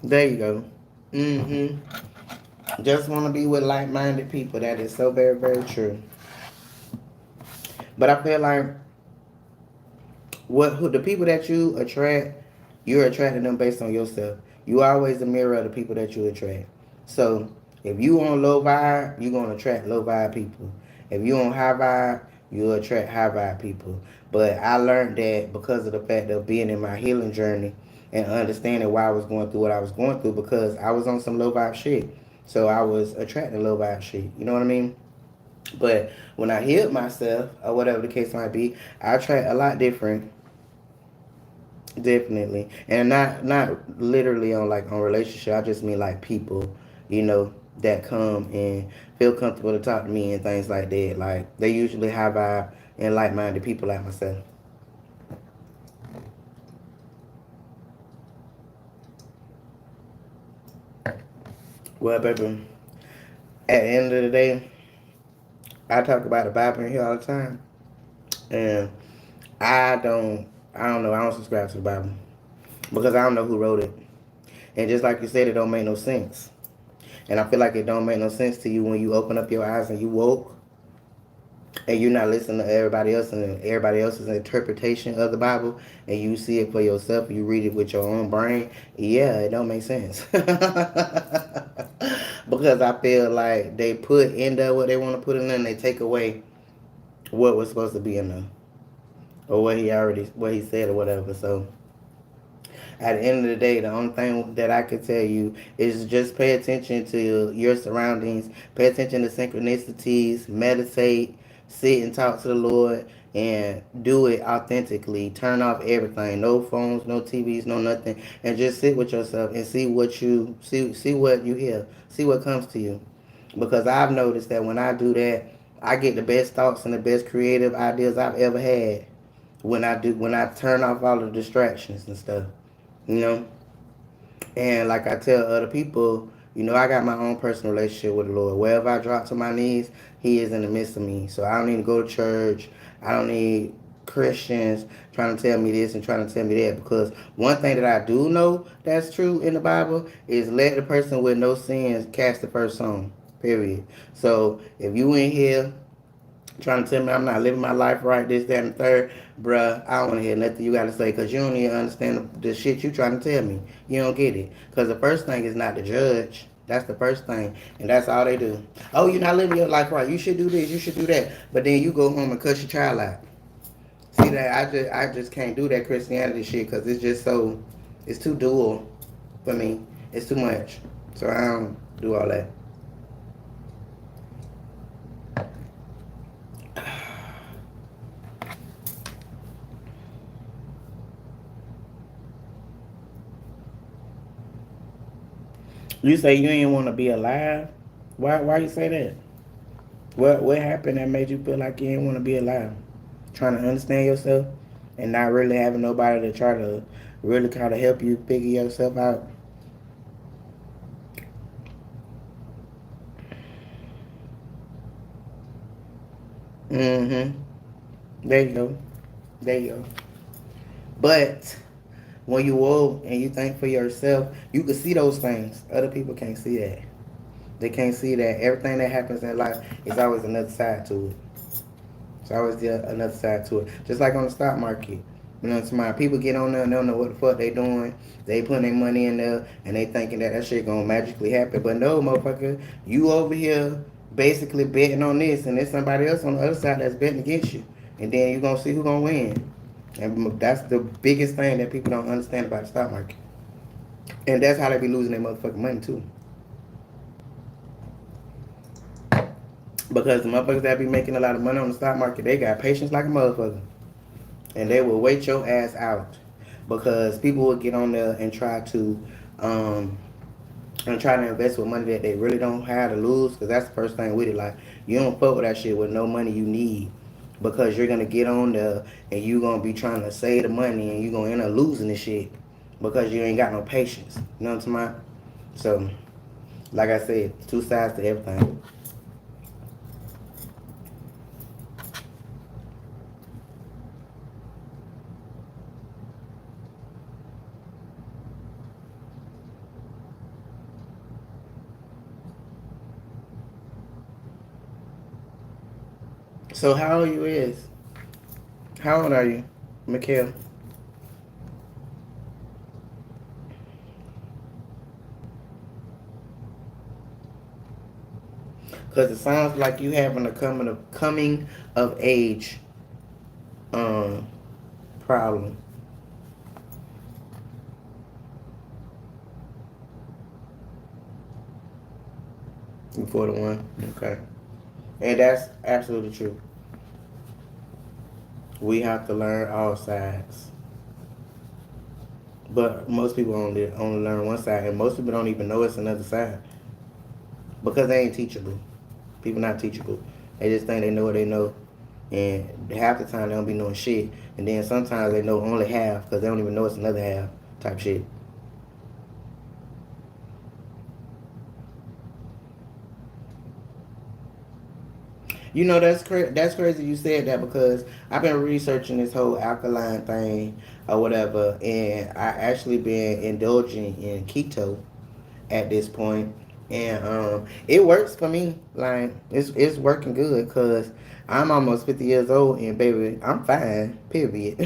[SPEAKER 2] There you go. Mm-hmm. Just want to be with like-minded people. That is so very, very true. But I feel like who the people that you attract, you're attracting them based on yourself. You always a mirror of the people that you attract. So if you on low vibe, you're gonna attract low vibe people. If you on high vibe, you'll attract high vibe people. But I learned that because of the fact of being in my healing journey and understanding why I was going through what I was going through because I was on some low vibe shit. So I was attracting low vibe shit. You know what I mean? But when I healed myself or whatever the case might be, I attract a lot different. Definitely, and not literally on like on relationship. I just mean like people, that come and feel comfortable to talk to me and things like that. Like they usually high vibe and like minded people like myself. Well, baby, at the end of the day, I talk about the Bible in here all the time, and I don't know, I don't subscribe to the Bible because I don't know who wrote it, and just like you said, it don't make no sense. And I feel like it don't make no sense to you when you open up your eyes and you woke and you're not listening to everybody else and everybody else's interpretation of the Bible and you see it for yourself, you read it with your own brain, yeah, it don't make sense. Because I feel like they put in there what they want to put in there and they take away what was supposed to be in there, or what he said or whatever. So at the end of the day, the only thing that I could tell you is just pay attention to your surroundings, pay attention to synchronicities, meditate, sit and talk to the Lord, and do it authentically. Turn off everything, no phones, no TVs, no nothing, and just sit with yourself and see what you hear, see what comes to you. Because I've noticed that when I do that, I get the best thoughts and the best creative ideas I've ever had when I turn off all the distractions and stuff. You know, and like I tell other people, I got my own personal relationship with the Lord. Wherever I drop to my knees, He is in the midst of me. So I don't need to go to church. I don't need Christians trying to tell me this and trying to tell me that. Because one thing that I do know that's true in the Bible is let the person with no sins cast the first stone. Period. So if you in here trying to tell me I'm not living my life right, this, that, and the third, bruh, I don't want to hear nothing you got to say because you don't even understand the shit you trying to tell me. You don't get it. Because the first thing is not to judge. That's the first thing. And that's all they do. Oh, you're not living your life right. You should do this. You should do that. But then you go home and cuss your child out. See that? I just can't do that Christianity shit because it's just so, it's too dual for me. It's too much. So I don't do all that. You say you ain't want to be alive? Why you say that? What happened that made you feel like you didn't want to be alive? Trying to understand yourself and not really having nobody to try to really try to help you figure yourself out. Mm-hmm. There you go. There you go. But when you old and you think for yourself, you can see those things. Other people can't see that. They can't see that everything that happens in life is always another side to it. It's always another side to it. Just like on the stock market. People get on there and they don't know what the fuck they doing. They putting their money in there and they thinking that shit gonna magically happen. But no, motherfucker, you over here basically betting on this and there's somebody else on the other side that's betting against you. And then you gonna see who gonna win. And that's the biggest thing that people don't understand about the stock market. And that's how they be losing their motherfucking money too. Because the motherfuckers that be making a lot of money on the stock market, they got patience like a motherfucker. And they will wait your ass out. Because people will get on there um and try to invest with money that they really don't have to lose. Because that's the first thing with it. Like, you don't fuck with that shit with no money you need. Because you're gonna get on there and you gonna be trying to save the money and you gonna end up losing the shit. Because you ain't got no patience. You know what I'm saying? So, like I said, two sides to everything. So how old you is? How old are you, Mikhail? Because it sounds like you having a coming of age um problem. Before the one, okay, and that's absolutely true. We have to learn all sides, but most people only learn one side, and most people don't even know it's another side because they ain't teachable. People not teachable. They just think they know what they know, and half the time they don't be knowing shit, and then sometimes they know only half because they don't even know it's another half type shit. That's crazy you said that because I've been researching this whole alkaline thing or whatever, and I actually been indulging in keto at this point, and it works for me. Like it's working good because I'm almost 50 years old, and baby, I'm fine. Period.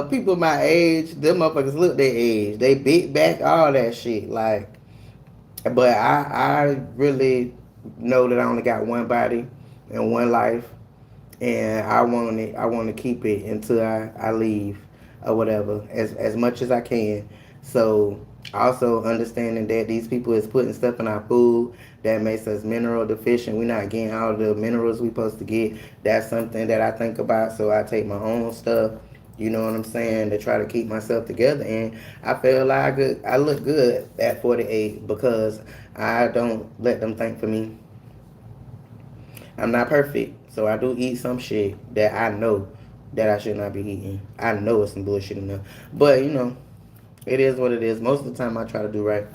[SPEAKER 2] People my age, them motherfuckers look their age. They big back, all that shit. Like, but I really know that I only got one body and one life, and I want to keep it until I leave or whatever, as much as I can. So also understanding that these people is putting stuff in our food that makes us mineral deficient. We're not getting all the minerals we supposed to get. That's something that I think about. So I take my own stuff. You know what I'm saying, to try to keep myself together, and I feel like I look good at 48 because I don't let them think for me. I'm not perfect, so I do eat some shit that I know that I should not be eating. I know it's some bullshit in there, but it is what it is. Most of the time, I try to do right.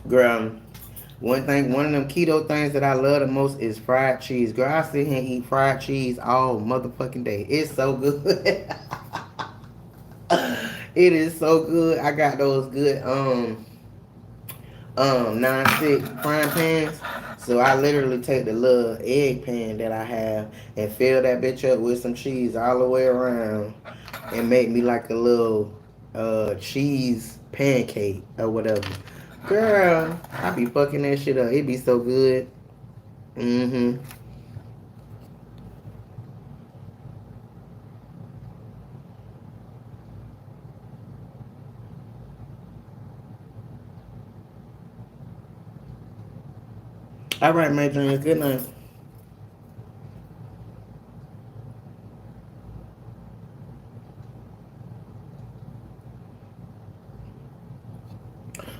[SPEAKER 2] Girl, one of them keto things that I love the most is fried cheese. Girl, I sit here and eat fried cheese all motherfucking day. It's so good. It is so good. I got those good non-stick frying pans. So I literally take the little egg pan that I have and fill that bitch up with some cheese all the way around and make me like a little cheese pancake or whatever. Girl, I be fucking that shit up. It be so good. Mm-hmm. All right, my dreams. Good night.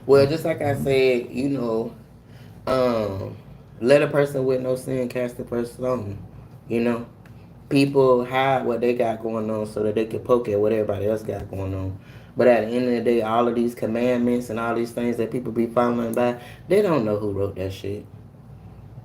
[SPEAKER 2] Well, just like I said, um, let a person with no sin cast the first stone. You know, people hide what they got going on so that they can poke at what everybody else got going on. But at the end of the day, all of these commandments and all these things that people be following by, they don't know who wrote that shit.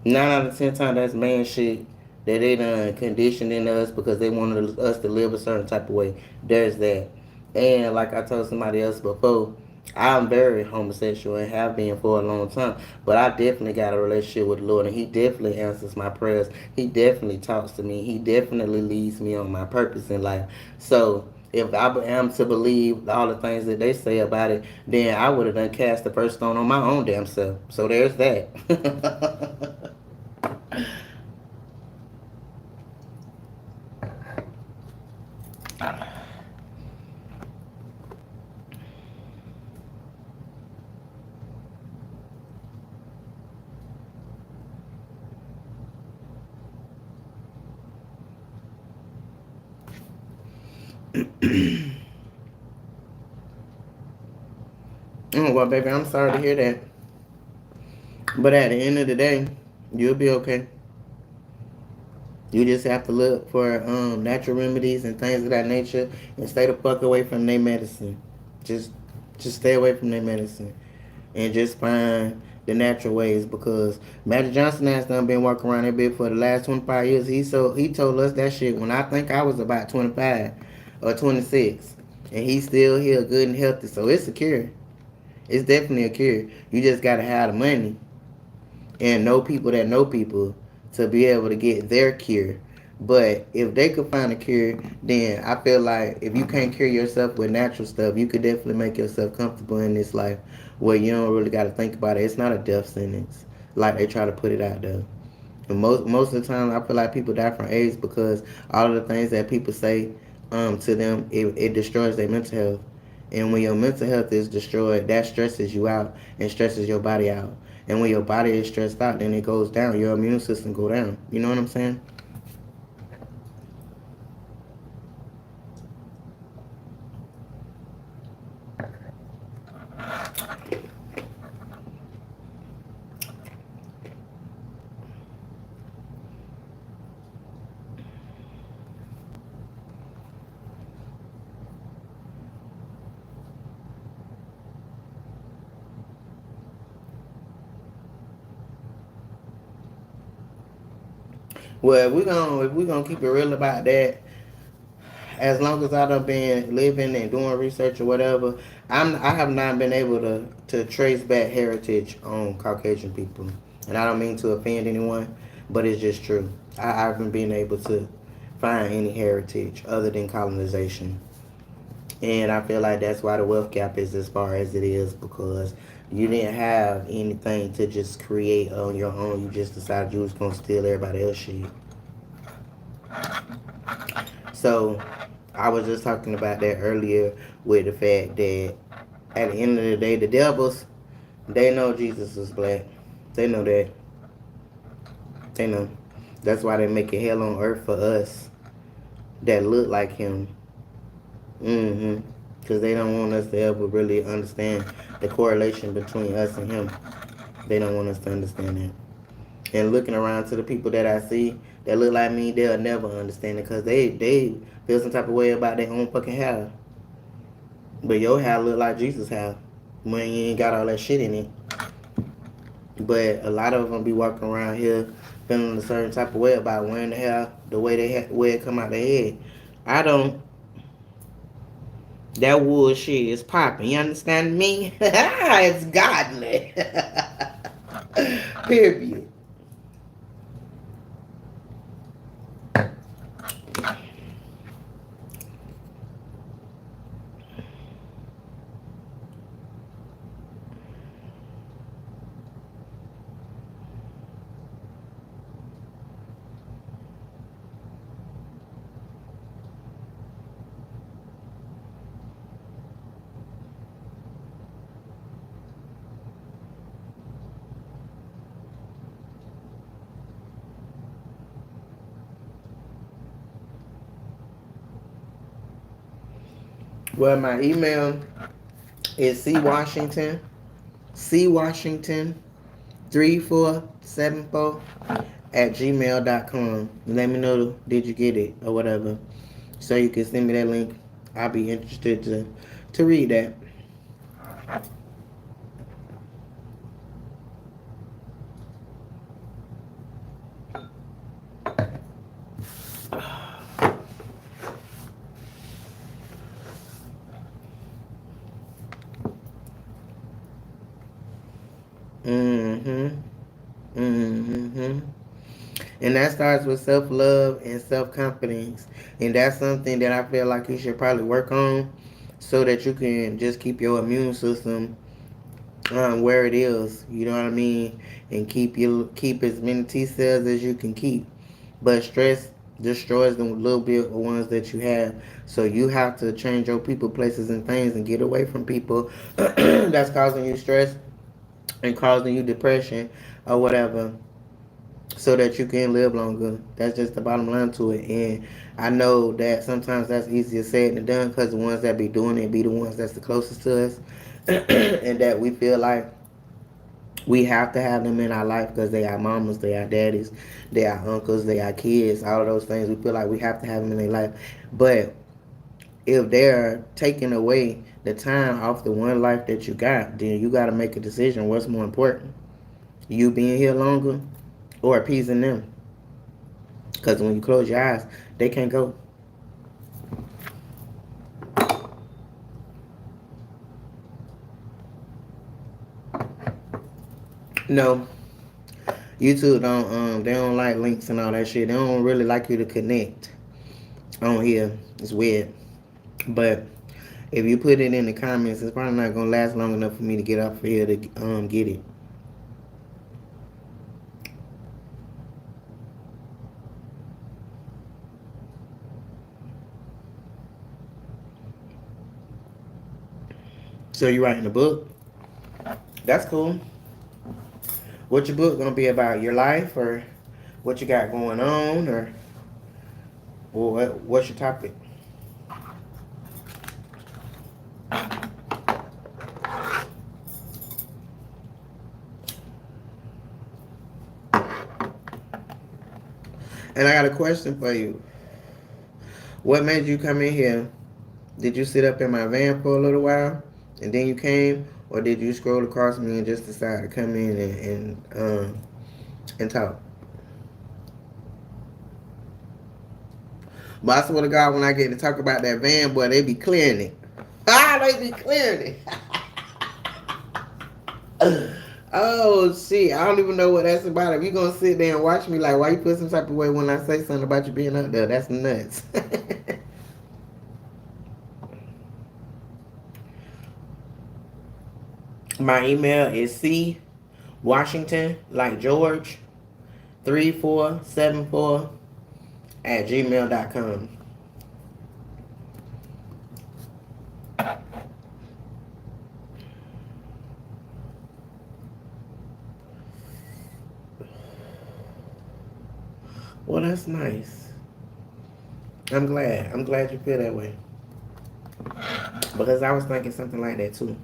[SPEAKER 2] 9 out of 10 times that's man shit that they done conditioned in us because they wanted us to live a certain type of way. There's that. And like I told somebody else before, I'm very homosexual and have been for a long time. But I definitely got a relationship with the Lord, and He definitely answers my prayers. He definitely talks to me. He definitely leads me on my purpose in life. So if I am to believe all the things that they say about it, then I would have done cast the first stone on my own damn self. So there's that. Well, baby, I'm sorry to hear that. But at the end of the day, you'll be okay. You just have to look for natural remedies and things of that nature, and stay the fuck away from their medicine. Just, just stay away from their medicine, and just find the natural ways, because Magic Johnson has done been walking around that bit for the last 25 years. He told us that shit when I think I was about 25 or 26, and he's still here, good and healthy. So it's a cure. It's definitely a cure. You just gotta have the money and know people that know people to be able to get their cure. But if they could find a cure, then I feel like if you can't cure yourself with natural stuff, you could definitely make yourself comfortable in this life where you don't really got to think about it. It's not a death sentence like they try to put it out there. And most of the time, I feel like people die from AIDS because all of the things that people say to them, it destroys their mental health. And when your mental health is destroyed, that stresses you out and stresses your body out. And when your body is stressed out, then it goes down. Your immune system go down. You know what I'm saying? Well, if we gonna keep it real about that, as long as I done been living and doing research or whatever, I have not been able to trace back heritage on Caucasian people, and I don't mean to offend anyone, but it's just true. I haven't been able to find any heritage other than colonization. And I feel like that's why the wealth gap is as far as it is, because you didn't have anything to just create on your own. You just decided you was gonna steal everybody else's shit. So I was just talking about that earlier with the fact that at the end of the day, the devils, they know Jesus is black. They know that. They know. That's why they make it hell on earth for us that look like him. Mm-hmm. Because they don't want us to ever really understand the correlation between us and him. They don't want us to understand that. And looking around to the people that I see that look like me, they'll never understand it because they feel some type of way about their own fucking hair. But your hair look like Jesus' hair when you ain't got all that shit in it. But a lot of them be walking around here feeling a certain type of way about wearing the hair the way way it come out their head. I don't. That wood shit is popping. You understand me? It's godly. Period. Well, my email is cwashington 3474 at gmail.com. Let me know, did you get it or whatever, so you can send me that link. I'll be interested to read that. Mm-hmm. Mm-hmm. And that starts with self-love and self-confidence. And that's something that I feel like you should probably work on so that you can just keep your immune system where it is. You know what I mean? And keep as many T cells as you can keep. But stress destroys the little bit of ones that you have. So you have to change your people, places, and things and get away from people that's causing you stress and causing you depression or whatever, so that you can live longer. That's just the bottom line to it. And I know that sometimes that's easier said than done because the ones that be doing it be the ones that's the closest to us, and that we feel like we have to have them in our life because they are mamas, they are daddies, they are uncles, they are kids, all of those things. We feel like we have to have them in their life. But if they're taking away the time off the one life that you got, then you got to make a decision. What's more important? You being here longer or appeasing them? Because when you close your eyes, they can't go. No, YouTube don't they don't like links and all that shit. They don't really like you to connect on here. It's weird. But if you put it in the comments, it's probably not gonna last long enough for me to get off of here to get it. So you writing a book? That's cool. What your book gonna be about? Your life or what you got going on, or what's your topic? And I got a question for you. What made you come in here? Did you sit up in my van for a little while and then you came, or did you scroll across me and just decide to come in and talk? But I swear to God, when I get to talk about that van, boy, they be clearing it. They be clearing it. Oh shit, I don't even know what that's about. If you gonna sit there and watch me, like, why you put some type of way when I say something about you being up there? That's nuts. My email is C Washington, like George, 3474 at gmail.com. Well, that's nice. I'm glad. I'm glad you feel that way. Because I was thinking something like that too.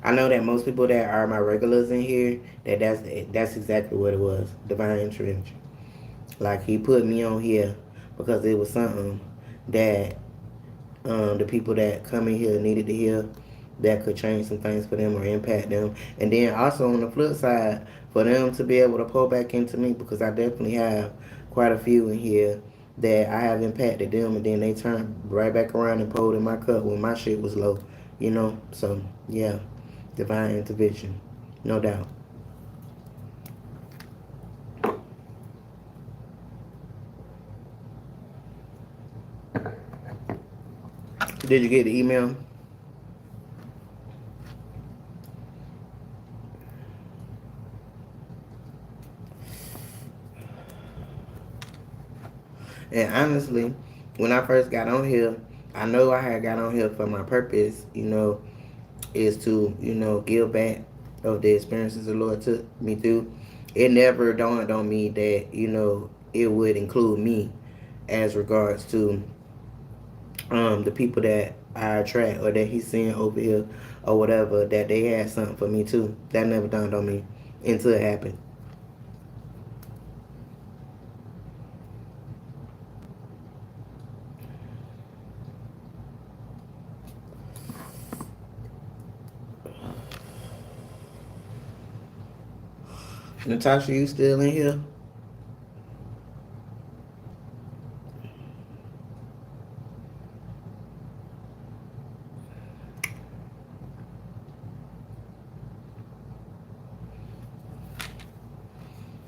[SPEAKER 2] I know that most people that are my regulars in here, that's exactly what it was. Divine intervention. Like he put me on here because it was something that the people that come in here needed to hear that could change some things for them or impact them. And then also on the flip side, for them to be able to pour back into me because I definitely have quite a few in here that I have impacted them and then they turn right back around and poured in my cup when my shit was low. You know? So yeah. Divine intervention. No doubt. Did you get the email? And honestly, when I first got on here, I know I had got on here for my purpose, is to, give back of the experiences the Lord took me through. It never dawned on me that, it would include me as regards to the people that I attract or that he's seeing over here or whatever, that they had something for me too. That never dawned on me until it happened. Natasha, you still in here?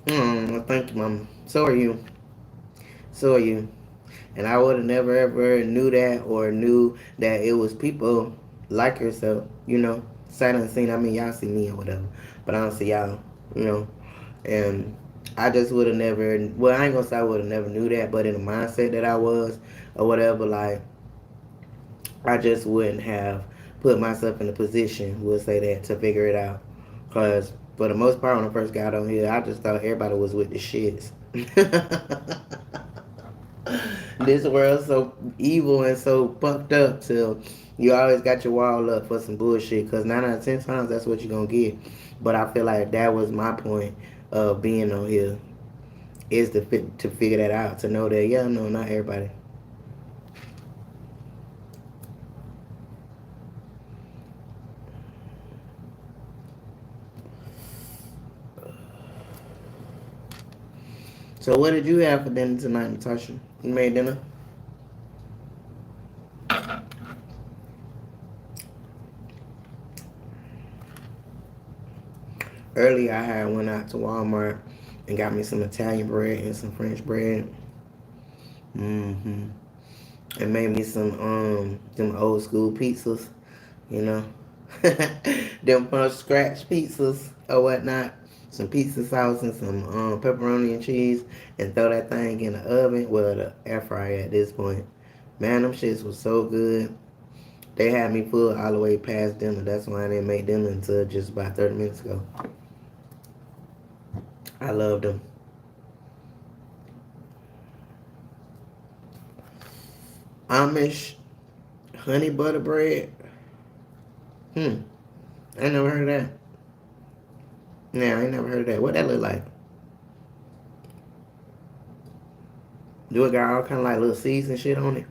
[SPEAKER 2] Well, thank you, Mama. So are you. So are you. And I would have never ever knew that or knew that it was people like yourself, sight unseen. I mean, y'all see me or whatever, but I don't see y'all, you know. And I just would have never, well, I ain't gonna say I would have never knew that, but in the mindset that I was or whatever, like, I just wouldn't have put myself in a position, we'll say that, to figure it out. Because for the most part, when I first got on here, I just thought everybody was with the shits. This world's so evil and so fucked up till you always got your wall up for some bullshit. Because 9 out of 10 times, that's what you're going to get. But I feel like that was my point of being on here, is to figure that out. To know that, yeah, no, not everybody. So what did you have for dinner tonight, Natasha? You made dinner? Earlier, I had went out to Walmart and got me some Italian bread and some French bread. hmm And made me some them old school pizzas, you know, them from scratch pizzas or whatnot. Some pizza sauce and some pepperoni and cheese, and throw that thing in the oven. Well, the air fryer at this point. Man, them shits was so good. They had me full all the way past dinner. That's why I didn't make dinner until just about 30 minutes ago. I loved them. Amish honey butter bread. Hmm. I ain't never heard of that. Yeah, I ain't never heard of that. What that look like? Do it got all kind of like little seeds and shit on it?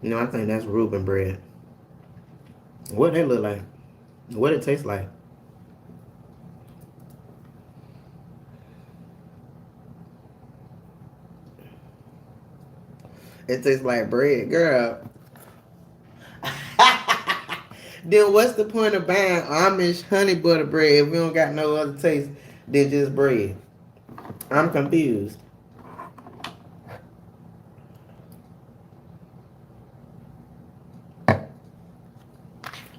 [SPEAKER 2] I think that's Reuben bread. What that look like? What it taste like? It tastes like bread, girl. Then what's the point of buying Amish honey butter bread if we don't got no other taste than just bread? I'm confused.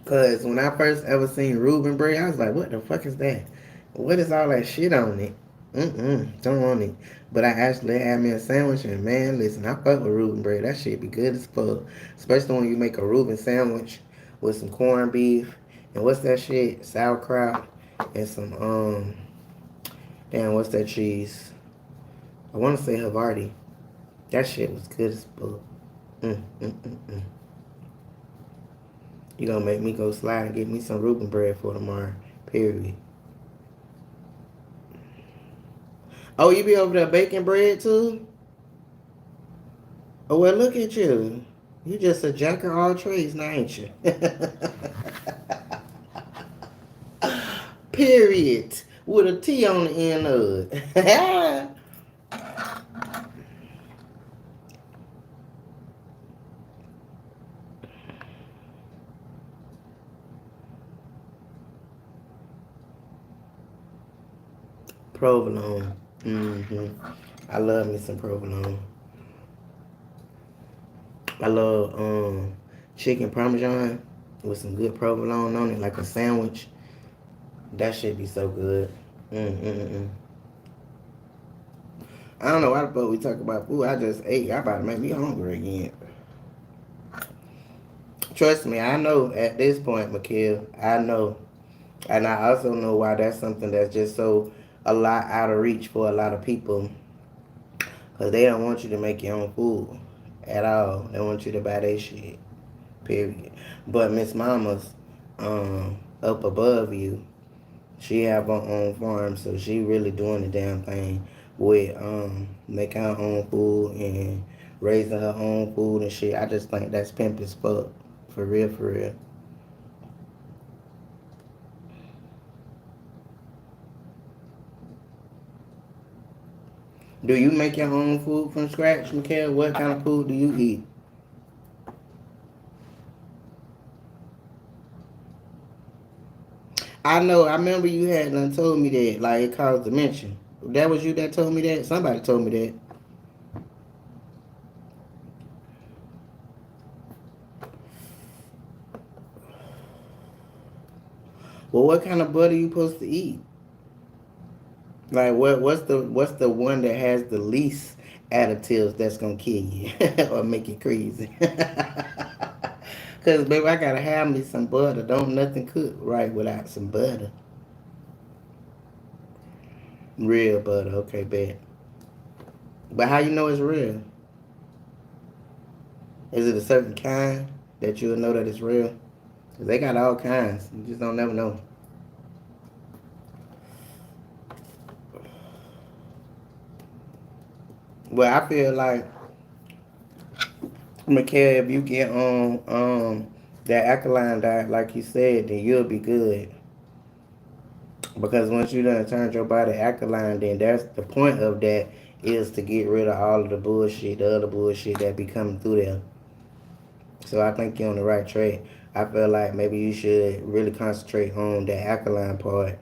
[SPEAKER 2] Cause when I first ever seen Reuben bread, I was like, "What the fuck is that? What is all that shit on it? Don't want it." But I actually had me a sandwich, and man, listen, I fuck with Reuben bread. That shit be good as fuck, especially when you make a Reuben sandwich with some corned beef and what's that shit, sauerkraut, and some damn, what's that cheese? I want to say Havarti. That shit was good as fuck. Mm. You gonna make me go slide and get me some Reuben bread for tomorrow. Period. Oh, you be over there baking bread too? Oh well, look at you. You just a jack of all trades now, ain't you? Period. With a T on the end of it. Provolone. I love me some provolone. I love chicken parmesan with some good provolone on it, like a sandwich. That shit be so good. Mm. I don't know why the fuck we talk about food. I just ate. I about to make me hungry again. Trust me, I know at this point, Mikhail, I know. And I also know why that's something that's just so a lot out of reach for a lot of people. Because they don't want you to make your own food at all. They want you to buy their shit, period. But Miss Mama's up above you. She have her own farm, so she really doing the damn thing with making her own food and raising her own food and shit. I just think that's pimp as fuck. For real, for real. Do you make your own food from scratch, Mikhail? What kind of food do you eat? I know. I remember you had done told me that, like it caused dementia. That was you that told me that. Somebody told me that. Well, what kind of butter you supposed to eat? Like what's the one that has the least additives that's gonna kill you or make you crazy? Cause baby, I gotta have me some butter. Don't nothing cook right without some butter. Real butter, okay, bet. But how you know it's real? Is it a certain kind that you'll know that it's real? Cause they got all kinds. You just don't never know. Well, I feel like Mikhail, if you get on that alkaline diet, like you said, then you'll be good. Because once you done turned your body alkaline, then that's the point of that is to get rid of all of the bullshit, the other bullshit that be coming through there. So I think you're on the right track. I feel like maybe you should really concentrate on that alkaline part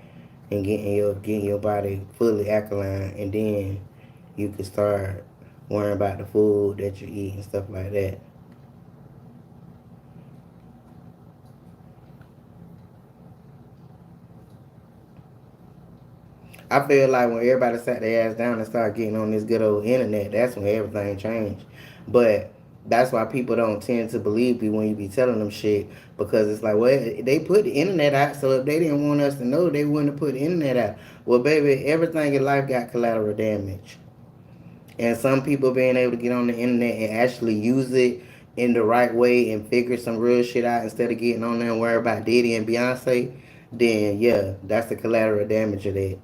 [SPEAKER 2] and getting your body fully alkaline, and then you can start worrying about the food that you eat and stuff like that. I feel like when everybody sat their ass down and started getting on this good old internet, that's when everything changed. But that's why people don't tend to believe you when you be telling them shit, because it's like, well, they put the internet out, so if they didn't want us to know, they wouldn't have put the internet out. Well, baby, everything in life got collateral damage. And some people being able to get on the internet and actually use it in the right way and figure some real shit out instead of getting on there and worry about Diddy and Beyonce, then yeah, that's the collateral damage of that.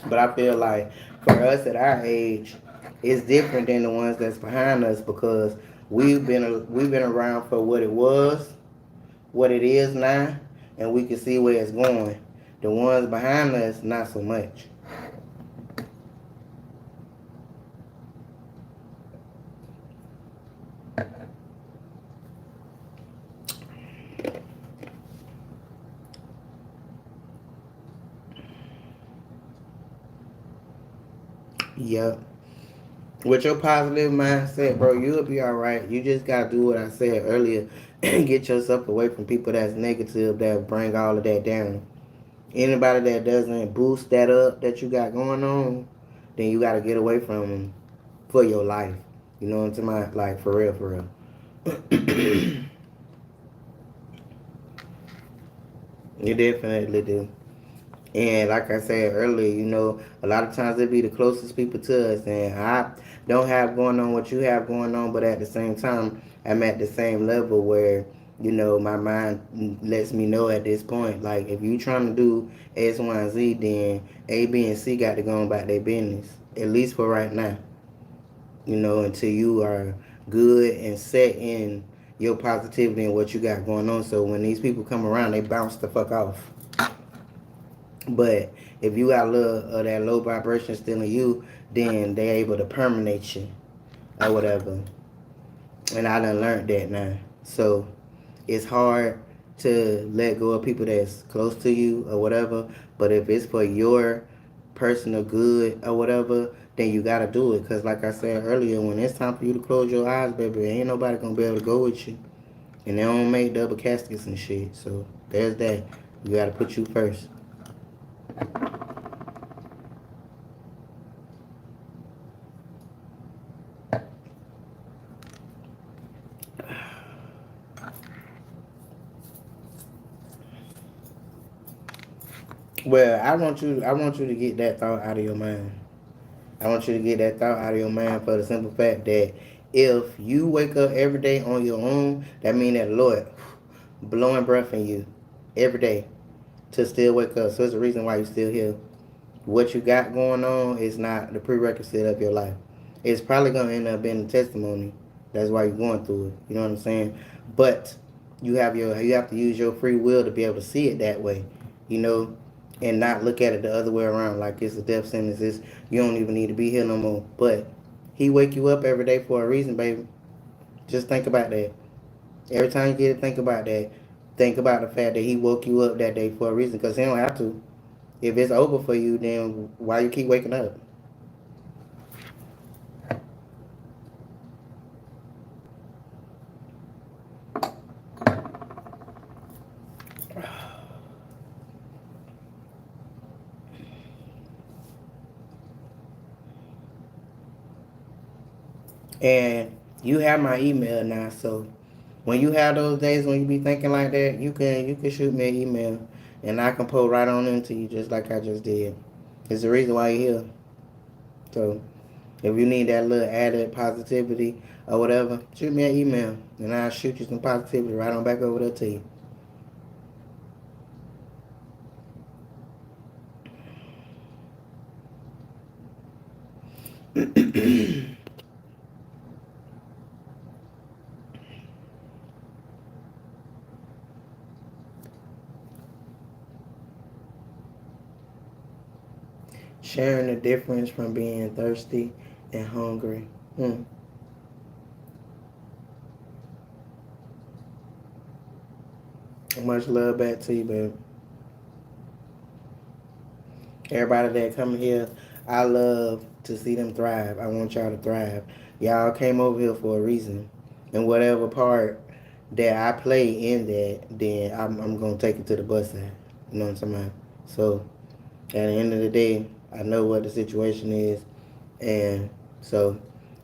[SPEAKER 2] But I feel like for us at our age, it's different than the ones that's behind us, because we've been around for what it was, what it is now, and we can see where it's going. The ones behind us, not so much. Yep. With your positive mindset, bro, you'll be all right. You just gotta do what I said earlier and get yourself away from people that's negative that bring all of that down. Anybody that doesn't boost that up that you got going on, then you gotta get away from them for your life. You know what I'm talking about? Like for real, for real. You definitely do. And like I said earlier, a lot of times they be the closest people to us. And I don't have going on what you have going on, but at the same time, I'm at the same level where, my mind lets me know at this point, like, if you trying to do X, Y, and Z, then A, B, and C got to go about their business, at least for right now, until you are good and set in your positivity and what you got going on. So when these people come around, they bounce the fuck off. But if you got a little of that low vibration still in you, then they able to permeate you or whatever. And I done learned that now. So it's hard to let go of people that's close to you or whatever. But if it's for your personal good or whatever, then you gotta do it. Cause like I said earlier, when it's time for you to close your eyes, baby, ain't nobody gonna be able to go with you. And they don't make double caskets and shit. So there's that. You gotta put you first. Well, I want you to get that thought out of your mind. I want you to get that thought out of your mind for the simple fact that if you wake up every day on your own, that means that Lord blowing breath in you every day to still wake up. So it's the reason why you're still here. What you got going on is not the prerequisite of your life. It's probably gonna end up being a testimony. That's why you're going through it. You know what I'm saying? But you have to use your free will to be able to see it that way. You know, and not look at it the other way around like it's a death sentence. It's, you don't even need to be here no more. But he wake you up every day for a reason, baby. Just think about that. Every time you get to think about that, think about the fact that he woke you up that day for a reason. Because he don't have to. If it's over for you, then why you keep waking up? And you have my email now, so when you have those days when you be thinking like that, you can shoot me an email, and I can pull right on into you just like I just did. It's the reason why you're here. So if you need that little added positivity or whatever, shoot me an email, and I'll shoot you some positivity right on back over there to you. Sharing the difference from being thirsty and hungry. Much love back to you, babe. Everybody that come here, I love to see them thrive. I want y'all to thrive. Y'all came over here for a reason. And whatever part that I play in that, then I'm going to take it to the bus side. You know what I'm talking about? So, at the end of the day, I know what the situation is. And so,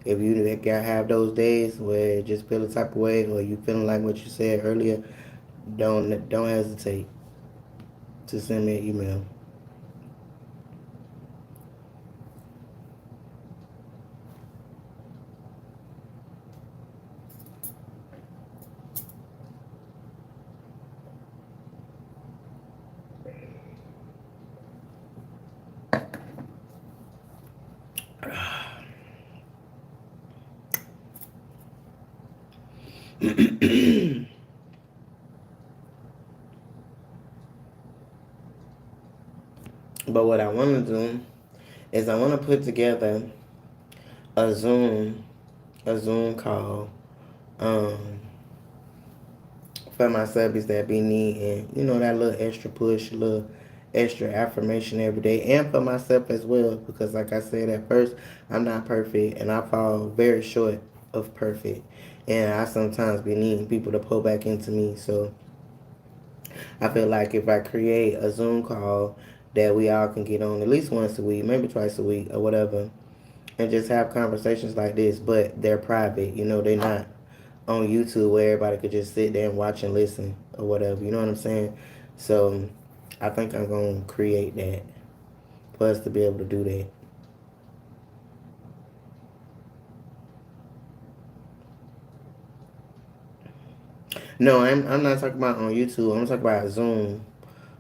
[SPEAKER 2] if you have those days where you just feel a type of way or you feeling like what you said earlier, don't hesitate to send me an email. But what I want to do is I want to put together a Zoom a Zoom call um, for my subbies that be needing, that little extra push, little extra affirmation every day, and for myself as well, because like I said at first, I'm not perfect and I fall very short of perfect, and I sometimes be needing people to pull back into me. So I feel like if I create a Zoom call that we all can get on at least once a week, maybe twice a week or whatever, and just have conversations like this, but they're private. They're not on YouTube where everybody could just sit there and watch and listen or whatever. You know what I'm saying? So I think I'm gonna create that for us to be able to do that. No, I'm not talking about on YouTube. I'm talking about Zoom,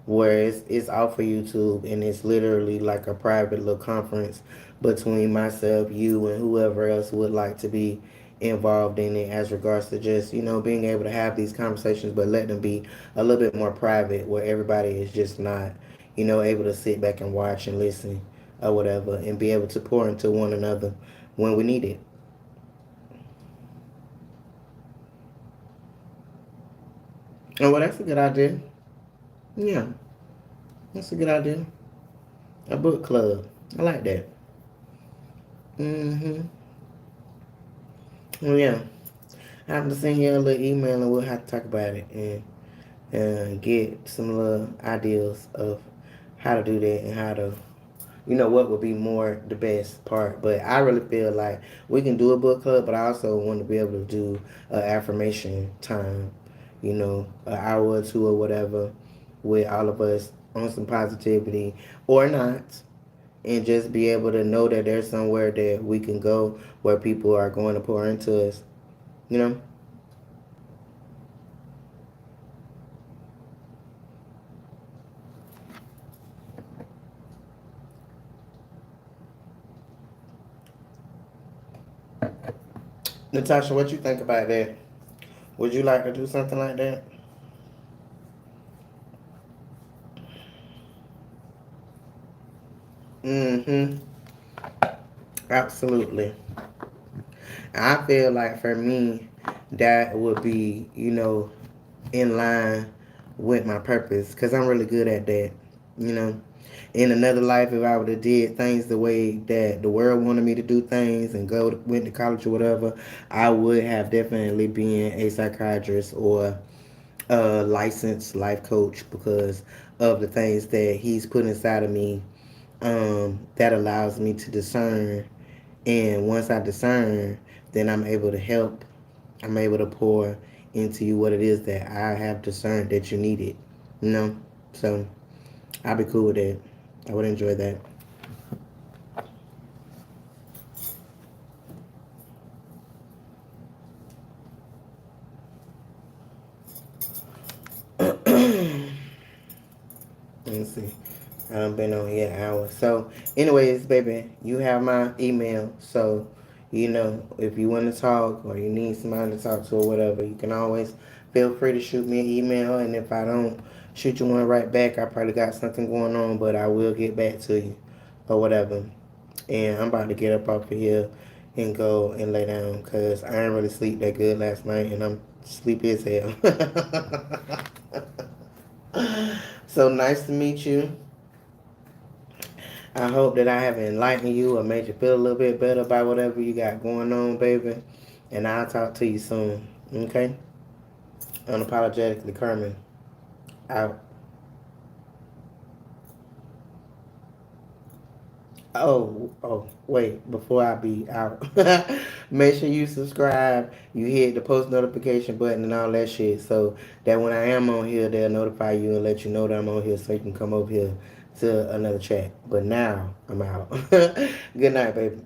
[SPEAKER 2] where it's off of YouTube and it's literally like a private little conference between myself, you, and whoever else would like to be involved in it as regards to just being able to have these conversations, but let them be a little bit more private, where everybody is just not able to sit back and watch and listen or whatever, and be able to pour into one another when we need it. Oh, well, that's a good idea. Yeah, that's a good idea. A book club. I like that. Mm-hmm. Well, yeah. I have to send you a little email and we'll have to talk about it and get some little ideas of how to do that and how to, what would be more the best part. But I really feel like we can do a book club, but I also want to be able to do affirmation time, an hour or two or whatever with all of us on some positivity or not, and just be able to know that there's somewhere that we can go where people are going to pour into us, you know? Natasha, what you think about that? Would you like to do something like that? Mm-hmm. Absolutely. I feel like for me, that would be, in line with my purpose because I'm really good at that. You know, in another life, if I would have did things the way that the world wanted me to do things and went to college or whatever, I would have definitely been a psychiatrist or a licensed life coach because of the things that he's put inside of me, that allows me to discern. And once I discern, then I'm able to help. I'm able to pour into you what it is that I have discerned that you needed. You know? So I'll be cool with that. I would enjoy that. Let me see. I've been on here an hour. So, anyways, baby, you have my email. So, if you want to talk or you need somebody to talk to or whatever, you can always feel free to shoot me an email. And if I don't shoot you one right back, I probably got something going on, but I will get back to you or whatever. And I'm about to get up off of here and go and lay down because I didn't really sleep that good last night and I'm sleepy as hell. So nice to meet you. I hope that I have enlightened you or made you feel a little bit better about whatever you got going on, baby. And I'll talk to you soon. Okay? Unapologetically Carmen. Out. Wait, before I be out, make sure you subscribe, you hit the post notification button and all that shit so that when I am on here, they'll notify you and let you know that I'm on here so you can come over here to another chat. But now, I'm out. Good night, baby.